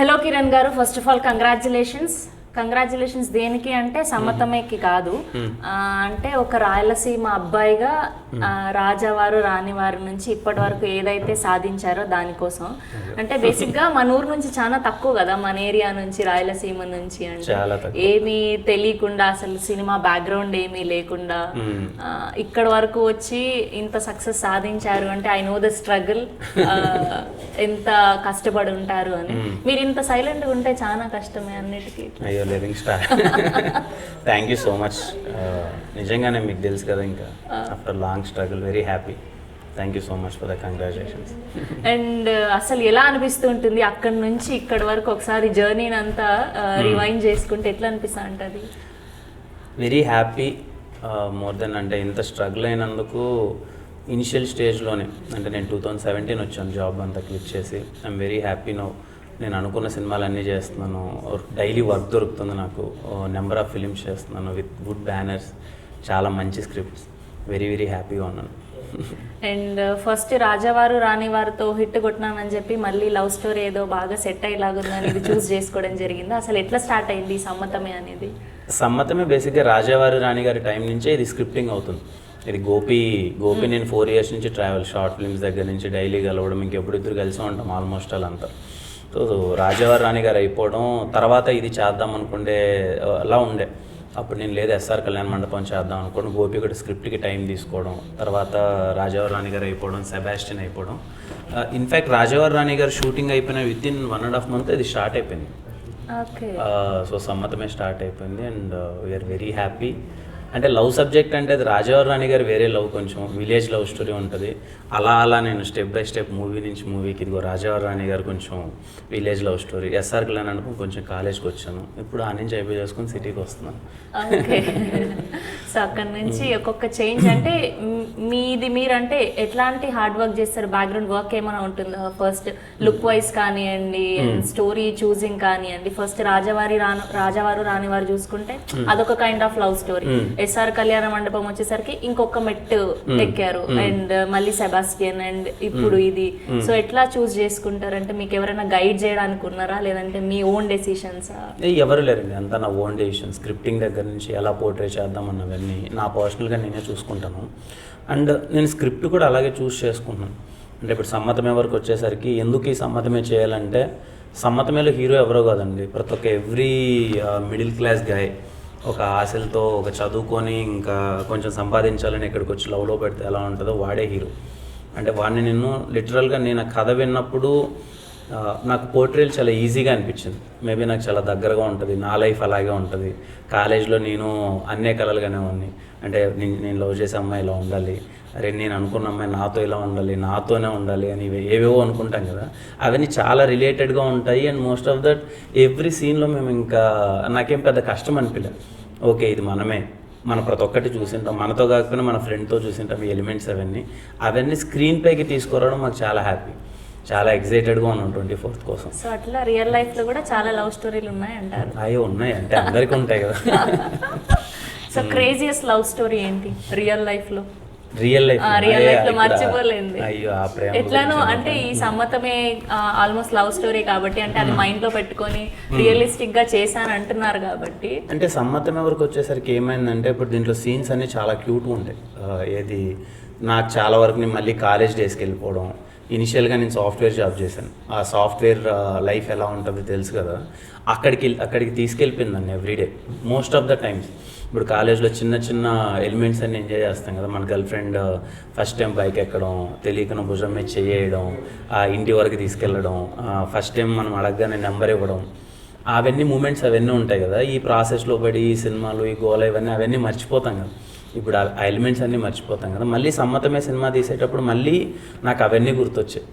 Hello Kiran గారు, first of all congratulations దేనికి అంటే సమ్మతమేకి కాదు. అంటే ఒక రాయలసీమ అబ్బాయిగా రాజావారు రాణివారు నుంచి ఇప్పటి వరకు ఏదైతే సాధించారో దానికోసం. అంటే బేసిక్గా మన ఊరు నుంచి చాలా తక్కువ కదా, మన ఏరియా నుంచి రాయలసీమ నుంచి. అంటే ఏమీ తెలియకుండా అసలు సినిమా బ్యాక్గ్రౌండ్ ఏమీ లేకుండా ఇక్కడ వరకు వచ్చి ఇంత సక్సెస్ సాధించారు అంటే ఐ నో ద స్ట్రగుల్, ఎంత కష్టపడి ఉంటారు అని. మీరు ఇంత సైలెంట్గా ఉంటే చాలా కష్టమే అన్నిటికీ. అయ్యో living star, thank you so much. నిజంగానే మీకు తెలుసు కదా, ఇంకా after long struggle very happy. Thank you so much for the congratulations. And అసలు ఎలా అనిపిస్తుంటుంది అక్కడి నుంచి ఇక్కడి వరకు ఒకసారి జర్నీని అంతా రివైండ్ చేసుకుంటే ఎట్లా అనిపిస్తా ఉంటుంది? Very happy. మోర్ దెన్ అంటే ఇంత స్ట్రగుల్ అయినందుకు ఇనిషియల్ స్టేజ్లోనే, అంటే నేను 2017 వచ్చాను జాబ్ అంతా క్లిక్ చేసి. I'm very happy now. నేను అనుకున్న సినిమాలన్నీ చేస్తున్నాను, డైలీ వర్క్ దొరుకుతుంది నాకు, నెంబర్ ఆఫ్ ఫిలిమ్స్ చేస్తున్నాను విత్ గుడ్ బ్యానర్స్, చాలా మంచి స్క్రిప్ట్స్. వెరీ వెరీ హ్యాపీగా ఉన్నాను. అండ్ ఫస్ట్ రాజావారు రాణివారితో హిట్ కొట్టినానని చెప్పి మళ్ళీ లవ్ స్టోరీ ఏదో బాగా సెట్ అయ్యేలాగుందని ఇది చూస్ చేసుకోవడం జరిగింది. అసలు ఎట్లా స్టార్ట్ అయింది సమ్మతమే అనేది? సమ్మతమే బేసిక్గా రాజావారు రాణి గారి టైం నుంచే ఇది స్క్రిప్టింగ్ అవుతుంది. ఇది గోపి నేను 4 years నుంచి ట్రావెల్, షార్ట్ ఫిల్మ్స్ దగ్గర నుంచి డైలీ కలవడం, ఇంకెప్పుడు ఇద్దరు కలిసి ఉంటాం ఆల్మోస్ట్ అంతా. సో రాజావారు రాణి గారు అయిపోవడం తర్వాత ఇది చేద్దాం అనుకుంటే అలా ఉండే. అప్పుడు నేను లేదు ఎస్ఆర్ కళ్యాణ మండపం చేద్దాం అనుకోండి, గోపి కూడా స్క్రిప్ట్కి టైం తీసుకోవడం, తర్వాత రాజావారు రాణి గారు అయిపోవడం, సెబాస్టియన్ అయిపోవడం. ఇన్ఫ్యాక్ట్ రాజావారు రాణి గారు షూటింగ్ అయిపోయిన వితిన్ 1.5 month ఇది స్టార్ట్ అయిపోయింది. సో సమ్మతమే స్టార్ట్ అయిపోయింది. And we're very happy. అంటే లవ్ సబ్జెక్ట్ అంటే అది రాజావారు రాణి గారు వేరే లవ్, కొంచెం విలేజ్ లవ్ స్టోరీ ఉంటుంది. అలా నేను స్టెప్ బై స్టెప్ మూవీ నుంచి మూవీకి, ఇదిగో రాజావారు రాణి గారు కొంచెం village love story, SR Kalyan అనుకో కొంచెం కాలేజ్కి వచ్చాను, ఇప్పుడు ఆ నుంచి అయిపోయి చేసుకుని సిటీకి వస్తున్నాను. ఓకే. సో అక్కడ నుంచి ఒక్కొక్క చేంజ్ అంటే మీరంటే ఎట్లాంటి హార్డ్ వర్క్ చేస్తారు? బ్యాక్గ్రౌండ్ వర్క్ ఏమైనా ఉంటుందా? ఫస్ట్ లుక్ వైజ్ కానివ్వండి, స్టోరీ చూసింగ్ కానివ్వండి. ఫస్ట్ రాజావారు రాణివారు చూసుకుంటే అదొక kind of love story. SR Kalyana Mandapam వచ్చేసరికి ఇంకొక మెట్టు ఎక్కారు, అండ్ మళ్ళీ సెబాస్టియన్, అండ్ ఇప్పుడు ఇది. సో ఎట్లా చూస్ చేసుకుంటారంటే మీకు ఎవరైనా గైడ్ చేయడానికి ఉన్నారా, లేదంటే మీ ఓన్ డెసిషన్స్? ఎవరు లేరండి, అంతా నా ఓన్ డెసిషన్. స్క్రిప్టింగ్ దగ్గర నుంచి ఎలా పోర్ట్రే చేద్దామన్నవన్నీ నా పర్సనల్గా నేనే చూసుకుంటాను. అండ్ నేను స్క్రిప్ట్ కూడా అలాగే చూస్ చేసుకుంటున్నాను. అంటే ఇప్పుడు సమ్మతమే వరకు వచ్చేసరికి ఎందుకు ఈ సమ్మతమే చేయాలంటే, సమ్మతమేలో హీరో ఎవరో కాదండి, ప్రతి ఒక్క ఎవ్రీ మిడిల్ క్లాస్ గాయ్ ఒక ఆశలతో, ఒక చదువుకొని ఇంకా కొంచెం సంపాదించాలని ఇక్కడికి వచ్చి లవ్లో పెడితే ఎలా ఉంటుందో వాడే హీరో. అంటే వాడిని నేను లిటరల్గా నేను కథ విన్నప్పుడు నాకు పోర్ట్రేల్ చాలా ఈజీగా అనిపించింది. మేబీ నాకు చాలా దగ్గరగా ఉంటుంది, నా లైఫ్ అలాగే ఉంటుంది. కాలేజ్లో నేను అన్నే కలలుగానే ఉన్నాయి. అంటే నేను లవ్ చేసే అమ్మాయి ఇలా ఉండాలి, అరే నేను అనుకున్న అమ్మాయి నాతో ఇలా ఉండాలి, నాతోనే ఉండాలి అని ఏవేవో అనుకుంటాం కదా, అవన్నీ చాలా రిలేటెడ్గా ఉంటాయి. And most of that every సీన్లో మేము ఇంకా నాకేం పెద్ద కష్టం అనిపించలేదు. ఓకే ఇది మనమే, మనం ప్రతి ఒక్కటి చూసింటాం, మనతో కాకపోయినా మన ఫ్రెండ్తో చూసింటాం ఈ ఎలిమెంట్స్ అవన్నీ స్క్రీన్ పైకి తీసుకురావడం మాకు చాలా హ్యాపీ, చాలా ఎక్సైటెడ్గా ఉన్నాం 24th కోసం. సో అట్లా రియల్ లైఫ్లో కూడా చాలా లవ్ స్టోరీలు ఉన్నాయంటారు? అయ్యో ఉన్నాయి, అంటే అందరికీ ఉంటాయి కదా. సో క్రేజియస్ట్ లవ్ స్టోరీ ఏంటి రియల్ లైఫ్లో? రియల్ లైఫ్ లో మర్చిపోలేదు ఎట్లానో. అంటే ఈ సమ్మతమే ఆల్మోస్ట్ లవ్ స్టోరీ కాబట్టి, అంటే అది మైండ్ లో పెట్టుకొని రియలిస్టిక్ గా చేశాను అంటున్నారు కాబట్టి. అంటే సమ్మతమే వరకు వచ్చేసరికి ఏమైందంటే, ఇప్పుడు దీంట్లో సీన్స్ అన్ని చాలా క్యూట్గా ఉంటాయి. ఏది నాకు చాలా వరకు నేను మళ్ళీ కాలేజ్ డేస్కి వెళ్ళిపోవడం, ఇనిషియల్గా నేను సాఫ్ట్వేర్ జాబ్ చేశాను, ఆ సాఫ్ట్వేర్ లైఫ్ ఎలా ఉంటుందో తెలుసు కదా, అక్కడికి తీసుకెళ్ళిపోయింది నన్ను everyday most of the times. ఇప్పుడు కాలేజ్లో చిన్న చిన్న ఎలిమెంట్స్ అన్ని ఎంజాయ్ చేస్తాం కదా, మన girl friend first time bike ఎక్కడం, తెలియకన భుజం మీద చేయడం, ఆ ఇంటి వరకు తీసుకెళ్ళడం, ఫస్ట్ టైం మనం అడగగానే నెంబర్ ఇవ్వడం, అవన్నీ మూమెంట్స్ అవన్నీ ఉంటాయి కదా. ఈ ప్రాసెస్లో పడి ఈ సినిమాలు, ఈ గోల అవన్నీ మర్చిపోతాం కదా. ఇప్పుడు ఆ ఎలిమెంట్స్ అన్నీ మర్చిపోతాం కదా. మళ్ళీ సమ్మతమే సినిమా తీసేటప్పుడు మళ్ళీ నాకు అవన్నీ గుర్తొచ్చాయి.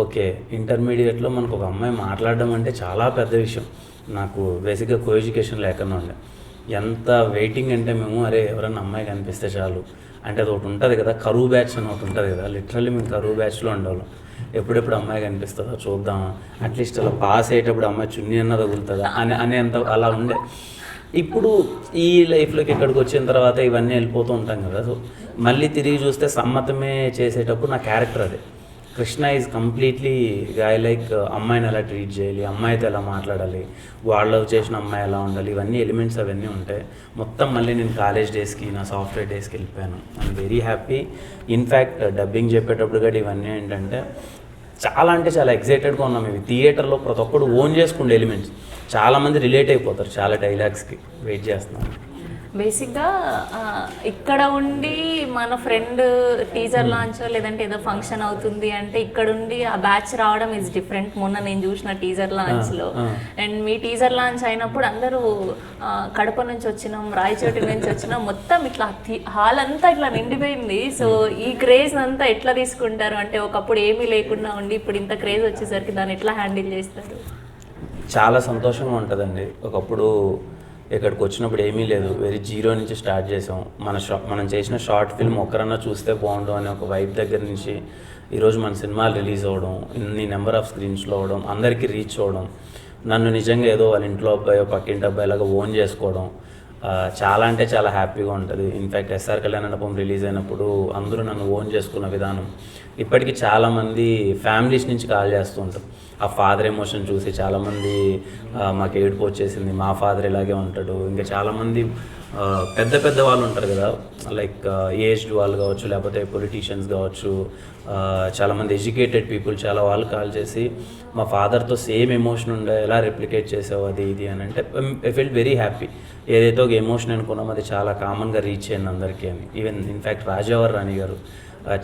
ఓకే ఇంటర్మీడియట్లో మనకు ఒక అమ్మాయి మాట్లాడడం అంటే చాలా పెద్ద విషయం. నాకు బేసిక్గా కో ఎడ్యుకేషన్ లేకుండా ఉండే, ఎంత వెయిటింగ్ అంటే మేము, అరే ఎవరైనా అమ్మాయి కనిపిస్తే చాలు అంటే అది ఒకటి ఉంటుంది కదా, కరువు బ్యాచ్ అని ఒకటి ఉంటుంది కదా, లిటరల్లీ మేము కరువు బ్యాచ్లో ఉండేవాళ్ళం. ఎప్పుడెప్పుడు అమ్మాయి కనిపిస్తుందో చూద్దామా, అట్లీస్ట్ అలా పాస్ అయ్యేటప్పుడు అమ్మాయి చున్నీ అన్న తగులుతుందా అనేంత అలా ఉండే. ఇప్పుడు ఈ లైఫ్లోకి ఇక్కడికి వచ్చిన తర్వాత ఇవన్నీ వెళ్ళిపోతూ ఉంటాం కదా. సో మళ్ళీ తిరిగి చూస్తే సమ్మతమే చేసేటప్పుడు నా క్యారెక్టర్ అదే, కృష్ణ ఈజ్ కంప్లీట్లీ గాయ లైక్ అమ్మాయిని ఎలా ట్రీట్ చేయాలి, అమ్మాయితో ఎలా మాట్లాడాలి, వాళ్ళు చేసిన అమ్మాయి ఎలా ఉండాలి, ఇవన్నీ ఎలిమెంట్స్ అవన్నీ ఉంటాయి. మొత్తం మళ్ళీ నేను కాలేజ్ డేస్కి నా సాఫ్ట్వేర్ డేస్కి వెళ్ళిపోయాను. I'm very happy. In fact dubbing చెప్పేటప్పుడు కూడా ఇవన్నీ ఏంటంటే చాలా అంటే చాలా ఎక్సైటెడ్గా ఉన్నాం. ఇవి థియేటర్లో ప్రతి ఒక్కడు ఓన్ చేసుకుండే ఎలిమెంట్స్. చాలామంది రిలేట్ అయిపోతారు చాలా డైలాగ్స్కి. వెయిట్ చేస్తున్నాను. బేసిక్గా ఇక్కడ ఉండి మన ఫ్రెండ్ టీజర్ లాంచ్ లేదంటే ఏదో ఫంక్షన్ అవుతుంది అంటే ఇక్కడ ఉండి ఆ బ్యాచ్ రావడం ఇస్ డిఫరెంట్. మొన్న నేను చూసిన టీజర్ లాంచ్లో అండ్ మీ టీజర్ లాంచ్ అయినప్పుడు అందరూ కడప నుంచి వచ్చినాం, రాయచోటి నుంచి వచ్చినాం, మొత్తం ఇట్లా హాల్ అంతా ఇట్లా నిండిపోయింది. సో ఈ క్రేజ్ అంతా ఎట్లా తీసుకుంటారు? అంటే ఒకప్పుడు ఏమీ లేకుండా ఉండి ఇప్పుడు ఇంత క్రేజ్ వచ్చేసరికి దాన్ని ఎట్లా హ్యాండిల్ చేస్తారు? చాలా సంతోషంగా ఉంటుందండి. ఒకప్పుడు ఇక్కడికి వచ్చినప్పుడు ఏమీ లేదు, వెరీ జీరో నుంచి స్టార్ట్ చేసాం. మనం చేసిన షార్ట్ ఫిల్మ్ ఒక్కరన్నా చూస్తే బాగుండు అనే ఒక వైబ్ దగ్గర నుంచి ఈరోజు మన సినిమాలు రిలీజ్ అవ్వడం, ఇన్ని నెంబర్ ఆఫ్ స్క్రీన్స్లో అవ్వడం, అందరికీ రీచ్ అవ్వడం, నన్ను నిజంగా ఏదో వాళ్ళ ఇంట్లో అబ్బాయో పక్కింటి అబ్బాయిలాగా ఓన్ చేసుకోవడం చాలా అంటే చాలా హ్యాపీగా ఉంటుంది. ఇన్ఫ్యాక్ట్ ఎస్ఆర్ కళ్యాణం రిలీజ్ అయినప్పుడు అందరూ నన్ను ఓన్ చేసుకున్న విధానం ఇప్పటికీ చాలామంది ఫ్యామిలీస్ నుంచి కాల్ చేస్తూ ఉంటారు. ఆ ఫాదర్ ఎమోషన్ చూసి చాలామంది మాకు ఏడుపు వచ్చేసింది, మా ఫాదర్ ఇలాగే ఉంటాడు. ఇంకా చాలామంది పెద్ద పెద్ద వాళ్ళు ఉంటారు కదా, లైక్ ఏజ్డ్ వాళ్ళు కావచ్చు, లేకపోతే పొలిటీషియన్స్ కావచ్చు, చాలామంది ఎడ్యుకేటెడ్ పీపుల్ చాలా వాళ్ళు కాల్ చేసి మా ఫాదర్తో సేమ్ ఎమోషన్ ఉండే, ఎలా రెప్లికేట్ చేసావు అది ఇది అని అంటే ఐ ఫీల్ వెరీ హ్యాపీ. ఏదైతే ఒక ఎమోషన్ అనుకున్నామో అది చాలా కామన్గా రీచ్ అయింది అందరికీ అని. ఈవెన్ ఇన్ఫ్యాక్ట్ రాజావారి రాణి గారు,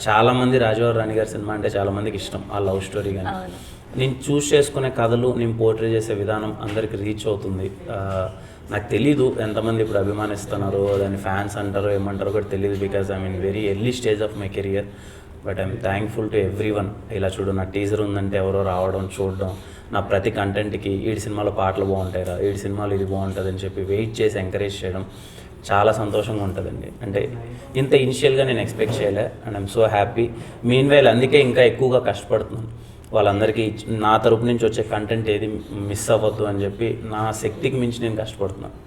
చాలామంది రాజావారి రాణి గారి సినిమా అంటే చాలామందికి ఇష్టం, ఆ లవ్ స్టోరీ కానీ. నేను చూస్ చేసుకునే కథలు, నేను పోర్ట్రే చేసే విధానం అందరికి రీచ్ అవుతుంది. నాకు తెలీదు ఎంతమంది ఇప్పుడు అభిమానిస్తున్నారో, దాన్ని ఫ్యాన్స్ అంటారో ఏమంటారో కూడా తెలియదు, because I mean very early stage of my career. But I'm thankful to every one. ఇలా చూడు, నా టీజర్ ఉందంటే ఎవరో రావడం, చూడడం, నా ప్రతి కంటెంట్కి ఈడి సినిమాలో పాటలు బాగుంటాయిరా, ఈడి సినిమాలో ఇది బాగుంటుంది అని చెప్పి వెయిట్ చేసి ఎంకరేజ్ చేయడం చాలా సంతోషంగా ఉంటుందండి. అంటే ఇంత ఇనిషియల్గా నేను ఎక్స్పెక్ట్ చేయలే and I'm so happy. Mean while అందుకే ఇంకా ఎక్కువగా కష్టపడుతున్నాను. వాళ్ళందరికీ నా తరపు నుంచి వచ్చే కంటెంట్ ఏది మిస్ అవ్వద్దు అని చెప్పి నా శక్తికి మించి నేను కష్టపడుతున్నాను.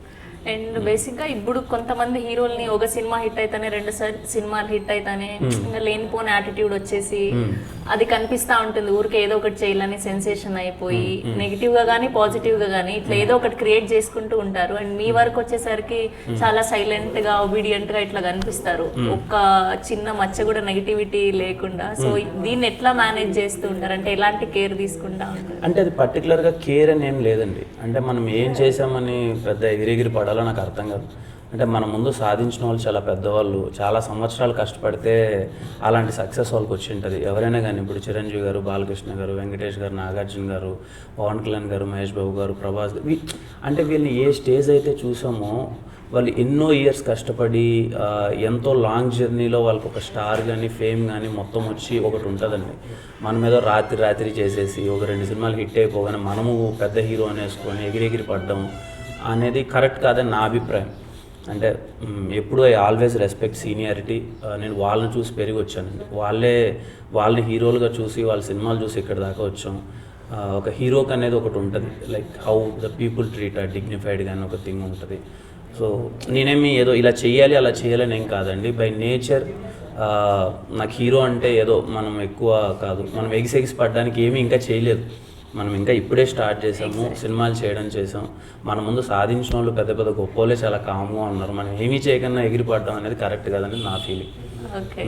అండ్ బేసిక్గా ఇప్పుడు కొంతమంది హీరోల్ని ఒక సినిమా హిట్ అయితేనే 2 సినిమాలు హిట్ అయితేనే ఇంకా లేనిపోని యాటిట్యూడ్ వచ్చేసి అది కనిపిస్తూ ఉంటుంది. ఊరికి ఏదో ఒకటి చేయాలని సెన్సేషన్ అయిపోయి నెగిటివ్గా కానీ పాజిటివ్గా కానీ ఇట్లా ఏదో ఒకటి క్రియేట్ చేసుకుంటూ ఉంటారు. అండ్ మీ వరకు వచ్చేసరికి చాలా సైలెంట్గా ఒబీడియంట్గా ఇట్లా కనిపిస్తారు, ఒక్క చిన్న మచ్చ కూడా నెగిటివిటీ లేకుండా. సో దీన్ని ఎట్లా మేనేజ్ చేస్తూ ఉంటారు? అంటే ఎలాంటి కేర్ తీసుకుంటా ఉంటారు? అంటే అది పర్టికులర్గా కేర్ అని ఏం లేదండి. అంటే మనం ఏం చేసామని పెద్ద ఎగిరెగిరి పడాలో నాకు అర్థం కాదు. అంటే మన ముందు సాధించిన వాళ్ళు చాలా పెద్దవాళ్ళు, చాలా సంవత్సరాలు కష్టపడితే అలాంటి సక్సెస్ వాళ్ళకి వచ్చి ఉంటుంది. ఎవరైనా కానీ ఇప్పుడు చిరంజీవి గారు, బాలకృష్ణ గారు, వెంకటేష్ గారు, నాగార్జున గారు, పవన్ కళ్యాణ్ గారు, మహేష్ బాబు గారు, ప్రభాస్ గారు, అంటే వీళ్ళని ఏ స్టేజ్ అయితే చూసామో వాళ్ళు ఎన్నో ఇయర్స్ కష్టపడి ఎంతో లాంగ్ జర్నీలో వాళ్ళకి ఒక స్టార్ కానీ ఫేమ్ కానీ మొత్తం వచ్చి ఒకటి ఉంటుందండి. మనం ఏదో రాత్రి చేసేసి ఒక 2 సినిమాలు హిట్ అయిపోగానే మనము పెద్ద హీరో అనేసుకొని ఎగిరెగిరి పడ్డం అనేది కరెక్ట్ కాదని నా అభిప్రాయం. అంటే ఎప్పుడు ఐ ఆల్వేస్ రెస్పెక్ట్ సీనియారిటీ. నేను వాళ్ళని చూసి పెరిగి వచ్చానండి. వాళ్ళని హీరోలుగా చూసి వాళ్ళ సినిమాలు చూసి ఇక్కడ దాకా వచ్చాం. ఒక హీరోకి అనేది ఒకటి ఉంటుంది, like how the people treat dignified కానీ ఒక థింగ్ ఉంటుంది. సో నేనేమి ఏదో ఇలా చేయాలి అలా చేయాలని ఏం కాదండి. బై నేచర్ నాకు హీరో అంటే ఏదో మనం ఎక్కువ కాదు, మనం ఎగిసి పడడానికి ఏమీ ఇంకా చేయలేదు. మనం ఇంకా ఇప్పుడే స్టార్ట్ చేసాము, సినిమాలు చేసాం. మన ముందు సాధించిన వాళ్ళు పెద్ద పెద్ద గొప్ప వాళ్ళే చాలా కామ్గా ఉన్నారు. మనం ఏమీ చేయకుండా ఎగిరిపడడం అనేది కరెక్ట్ కాదని నా ఫీలింగ్. ఓకే.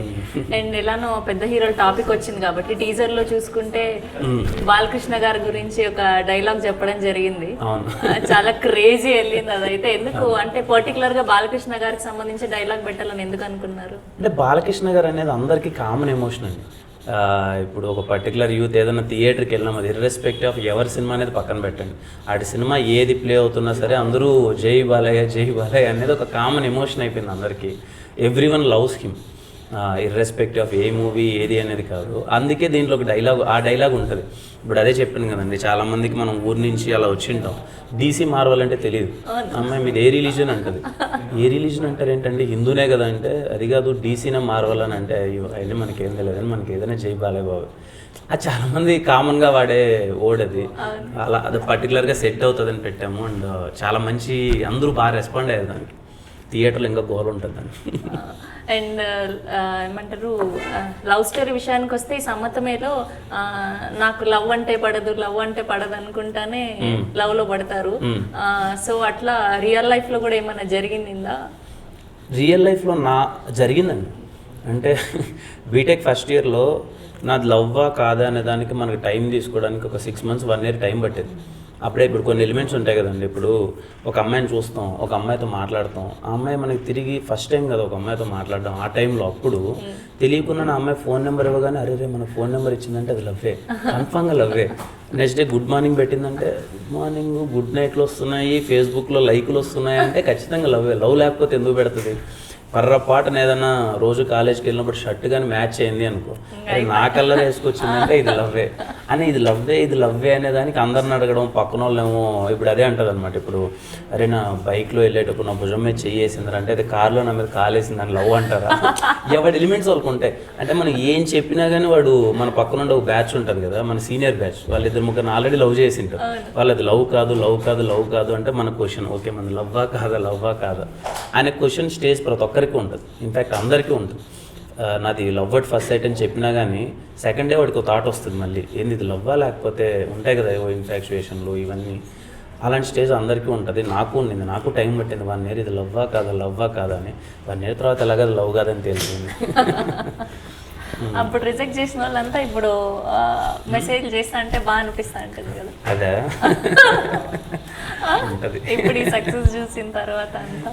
అండ్ ఎలానో పెద్ద హీరోల టాపిక్ వచ్చింది కాబట్టి టీజర్లో చూసుకుంటే బాలకృష్ణ గారి గురించి ఒక డైలాగ్ చెప్పడం జరిగింది. చాలా క్రేజీ వెళ్ళింది అదైతే. ఎందుకు అంటే పర్టికులర్గా బాలకృష్ణ గారికి సంబంధించి డైలాగ్ పెట్టాలని ఎందుకు అనుకున్నారు? అంటే బాలకృష్ణ గారు అనేది అందరికీ కామన్ ఎమోషన్ అండి. ఇప్పుడు ఒక పర్టికులర్ యూత్ ఏదైనా థియేటర్కి వెళ్ళినాం, అది ఇర్రెస్పెక్టివ్ ఆఫ్ ఎవరి సినిమా అనేది పక్కన పెట్టండి, ఆడి సినిమా ఏది ప్లే అవుతున్నా సరే అందరూ జై బాలయ్య అనేది ఒక కామన్ ఎమోషన్ అయిపోయింది అందరికీ. Every one loves him irrespective of A movie ఏది అనేది కాదు. అందుకే దీంట్లో ఒక డైలాగ్ ఉంటుంది. ఇప్పుడు అదే చెప్పాను కదండి, చాలామందికి మనం ఊరి నుంచి అలా వచ్చింటాం, DC మార్వల్ అంటే తెలియదు. అమ్మాయి మీది ఏ రిలీజన్ అంటది. ఏ రిలీజన్ అంటారు ఏంటంటే హిందూనే కదా అంటే, అది కాదు DCనే మార్వల్ అని అంటే అవన్నీ మనకేం తెలియదు, మనకి ఏదైనా జై బాలయ్య బాబు. అది చాలామంది కామన్గా వాడే వర్డ్ అది. అలా అది పర్టికులర్గా సెట్ అవుతుందని పెట్టాము. అండ్ చాలా మంచి అందరూ బాగా రెస్పాండ్ అయ్యారు దానికి. థియేటర్లో ఇంకా గోల్ ఉంటుంది దానికి. అండ్ ఏమంటారు లవ్ స్టోరీ విషయానికి వస్తే ఈ సమ్మతమేలో నాకు లవ్ అంటే పడదు అనుకుంటానే లవ్ లో పడతారు. సో అట్లా రియల్ లైఫ్ లో కూడా ఏమైనా జరిగిందా? రియల్ లైఫ్లో జరిగిందండి. అంటే బీటెక్ ఫస్ట్ ఇయర్లో నాది లవ్వా కాదా అనే దానికి మనకి టైం తీసుకోవడానికి ఒక 6 months 1 year టైం పట్టేది. అప్పుడే ఇప్పుడు కొన్ని ఎలిమెంట్స్ ఉంటాయి కదండి. ఇప్పుడు ఒక అమ్మాయిని చూస్తాం, ఒక అమ్మాయితో మాట్లాడతాం, ఆ అమ్మాయి మనకి తిరిగి ఫస్ట్ టైం కదా ఒక అమ్మాయితో మాట్లాడడం. ఆ టైంలో అప్పుడు తెలియకుండా నా అమ్మాయి ఫోన్ నెంబర్ ఇవ్వగానే అరే మన ఫోన్ నెంబర్ ఇచ్చిందంటే అది లవ్వే, కన్ఫామ్గా లవ్వే. నెక్స్ట్ డే గుడ్ మార్నింగ్ పెట్టిందంటే గుడ్ మార్నింగ్ గుడ్ నైట్లు వస్తున్నాయి, ఫేస్బుక్లో లైకులు వస్తున్నాయి అంటే ఖచ్చితంగా లవ్వే. లవ్ లేకపోతే ఎందుకు పెడుతుంది? పర్రపాటున ఏదైనా రోజు కాలేజ్కి వెళ్ళినప్పుడు షర్ట్ కానీ మ్యాచ్ అయింది అనుకో, అది నా కలర్ వేసుకొచ్చిందంటే ఇది లవ్వే అని, ఇది లవ్వే అనే దానికి అందరిని అడగడం, పక్కన వాళ్ళేమో ఇప్పుడు అదే అంటుంది అనమాట. ఇప్పుడు అరే నా బైక్లో వెళ్ళేటప్పుడు నా భుజం మీద చెయ్యేసింది అంటే అది కార్లో నా మీద కాలేసింది అని లవ్ అంటారా? ఎవరి ఎలిమెంట్స్ వాళ్ళకు ఉంటాయి. అంటే మనం ఏం చెప్పినా కానీ వాడు మన పక్కన ఉండే ఒక బ్యాచ్ ఉంటుంది కదా, మన సీనియర్ బ్యాచ్, వాళ్ళిద్దరు ముగ్గురు ఆల్రెడీ లవ్ చేసి ఉంటారు. వాళ్ళది లవ్ కాదు అంటే మన క్వశ్చన్ ఓకే మన లవ్వా కాదా అనే క్వశ్చన్ స్టేజ్ ప్రతి ఒక్కరికి ఉంటుంది. ఇన్ఫ్యాక్ట్ అందరికీ ఉంటుంది. నాది లవ్ అట్ ఫస్ట్ సైట్ అని చెప్పినా కానీ సెకండ్ డే వాడికి ఒక థాట్ వస్తుంది మళ్ళీ, ఏంది ఇది లవ్వా లేకపోతే ఉంటాయి కదా ఏవో ఇన్ఫాక్చుయేషన్లు ఇవన్నీ. అలాంటి స్టేజ్ అందరికీ ఉంటుంది. నాకు ఉండింది, నాకు టైం పట్టింది 1 year ఇది లవ్వా కాదా అని. 1 year తర్వాత ఎలాగ లవ్ కాదని తెలిసింది. అప్పుడు రిజెక్ట్ చేసిన వాళ్ళంతా ఇప్పుడు మెసేజ్ చేస్తా అంటే బాగా అనిపిస్తా ఉంటుంది కదా. అదే ఇప్పుడు ఈ సక్సెస్ చూసిన తర్వాత అంతా.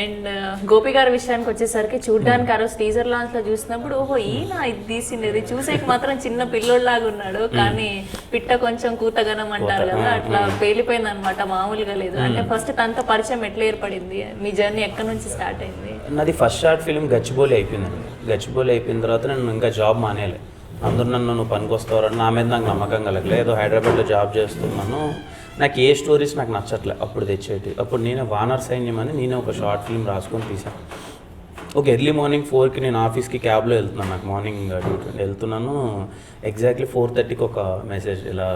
అండ్ గోపి గారి విషయానికి వచ్చేసరికి చూడడానికి ఆ రోజు టీజర్ లాంచ్ లో చూసినప్పుడు ఓహో ఈయన ఇది తీసిండేది, చూసేకి మాత్రం చిన్న పిల్లోడ్లాగా ఉన్నాడు కానీ పిట్ట కొంచెం కూతగనం అంటారు కదా, అట్లా పేలిపోయింది అనమాట, మామూలుగా లేదు. అంటే ఫస్ట్ తనతో పరిచయం ఎట్లా ఏర్పడింది, మీ జర్నీ ఎక్కడి నుంచి స్టార్ట్ అయింది? నాది ఫస్ట్ షార్ట్ ఫిల్మ్ గచ్చిబౌలి అయిపోయిందండి. గచ్చిబౌలి అయిపోయిన తర్వాత నేను ఇంకా జాబ్ మానేయాలి. అందరూ నువ్వు పనికి వస్తావు నా మీద నాకు నమ్మకం కలగలేదు. ఏదో హైదరాబాద్లో జాబ్ చేస్తున్నాను, నాకు ఏ స్టోరీస్ నాకు నచ్చట్లే అప్పుడు తెచ్చేటి. అప్పుడు నేనే వానర్ సైన్యం అని నేనే ఒక షార్ట్ ఫిల్మ్ రాసుకొని తీసాను. ఒక ఎర్లీ మార్నింగ్ 4కి నేను ఆఫీస్కి క్యాబ్లో వెళ్తున్నాను, నాకు మార్నింగ్ డ్యూటీ వెళ్తున్నాను. ఎగ్జాక్ట్లీ 4:30కి ఒక మెసేజ్, ఇలా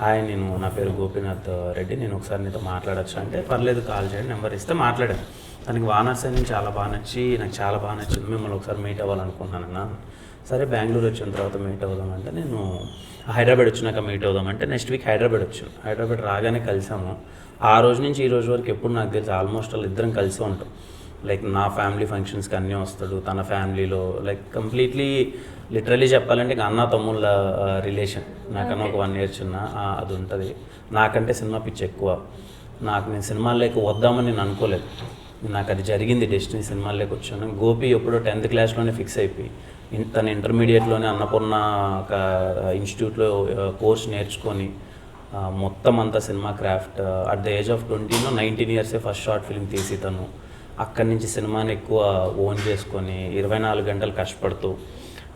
హాయ్ నేను నా పేరు గోపీనాథ్ రెడ్డి, నేను ఒకసారి నీతో మాట్లాడచ్చు అంటే పర్లేదు కాల్ చేయండి నెంబర్ ఇస్తే మాట్లాడాను. తనకి వానర్ సైన్యం చాలా బాగా నచ్చి నాకు చాలా బాగా నచ్చింది, మిమ్మల్ని ఒకసారి మీట్ అవ్వాలనుకుంటున్నాను. సరే బెంగళూరు వచ్చిన తర్వాత మీట్ అవుదామంటే నేను హైదరాబాద్ వచ్చినాక మీట్ అవుదామంటే నెక్స్ట్ వీక్ హైదరాబాద్ వచ్చాను. హైదరాబాద్ రాగానే కలిసాము. ఆ రోజు నుంచి ఈ రోజు వరకు ఎప్పుడు నాకు తెలిసి ఆల్మోస్ట్ వాళ్ళు ఇద్దరం కలిసి ఉంటాం. లైక్ నా ఫ్యామిలీ ఫంక్షన్స్కి అన్నీ వస్తాడు, తన ఫ్యామిలీలో లైక్ కంప్లీట్లీ లిటరలీ చెప్పాలంటే ఇక అన్న తమ్ముళ్ళ రిలేషన్. నాకన్నా ఒక 1 year చిన్న అది ఉంటుంది. నాకంటే సినిమా పిచ్చి ఎక్కువ. నేను సినిమాల్లోకి వద్దామని నేను అనుకోలేదు, నాకు అది జరిగింది, డెస్టినీ సినిమాల్లోకి వచ్చాను. గోపి ఎప్పుడో 10th క్లాస్లోనే ఫిక్స్ అయిపోయి తన ఇంటర్మీడియట్లోనే అన్నపూర్ణ ఒక ఇన్స్టిట్యూట్లో కోర్స్ నేర్చుకొని మొత్తం అంతా cinema craft at the age of 19 years first short film తీసి తను అక్కడి నుంచి సినిమాని ఎక్కువ ఓన్ చేసుకొని 24 గంటలు కష్టపడుతూ,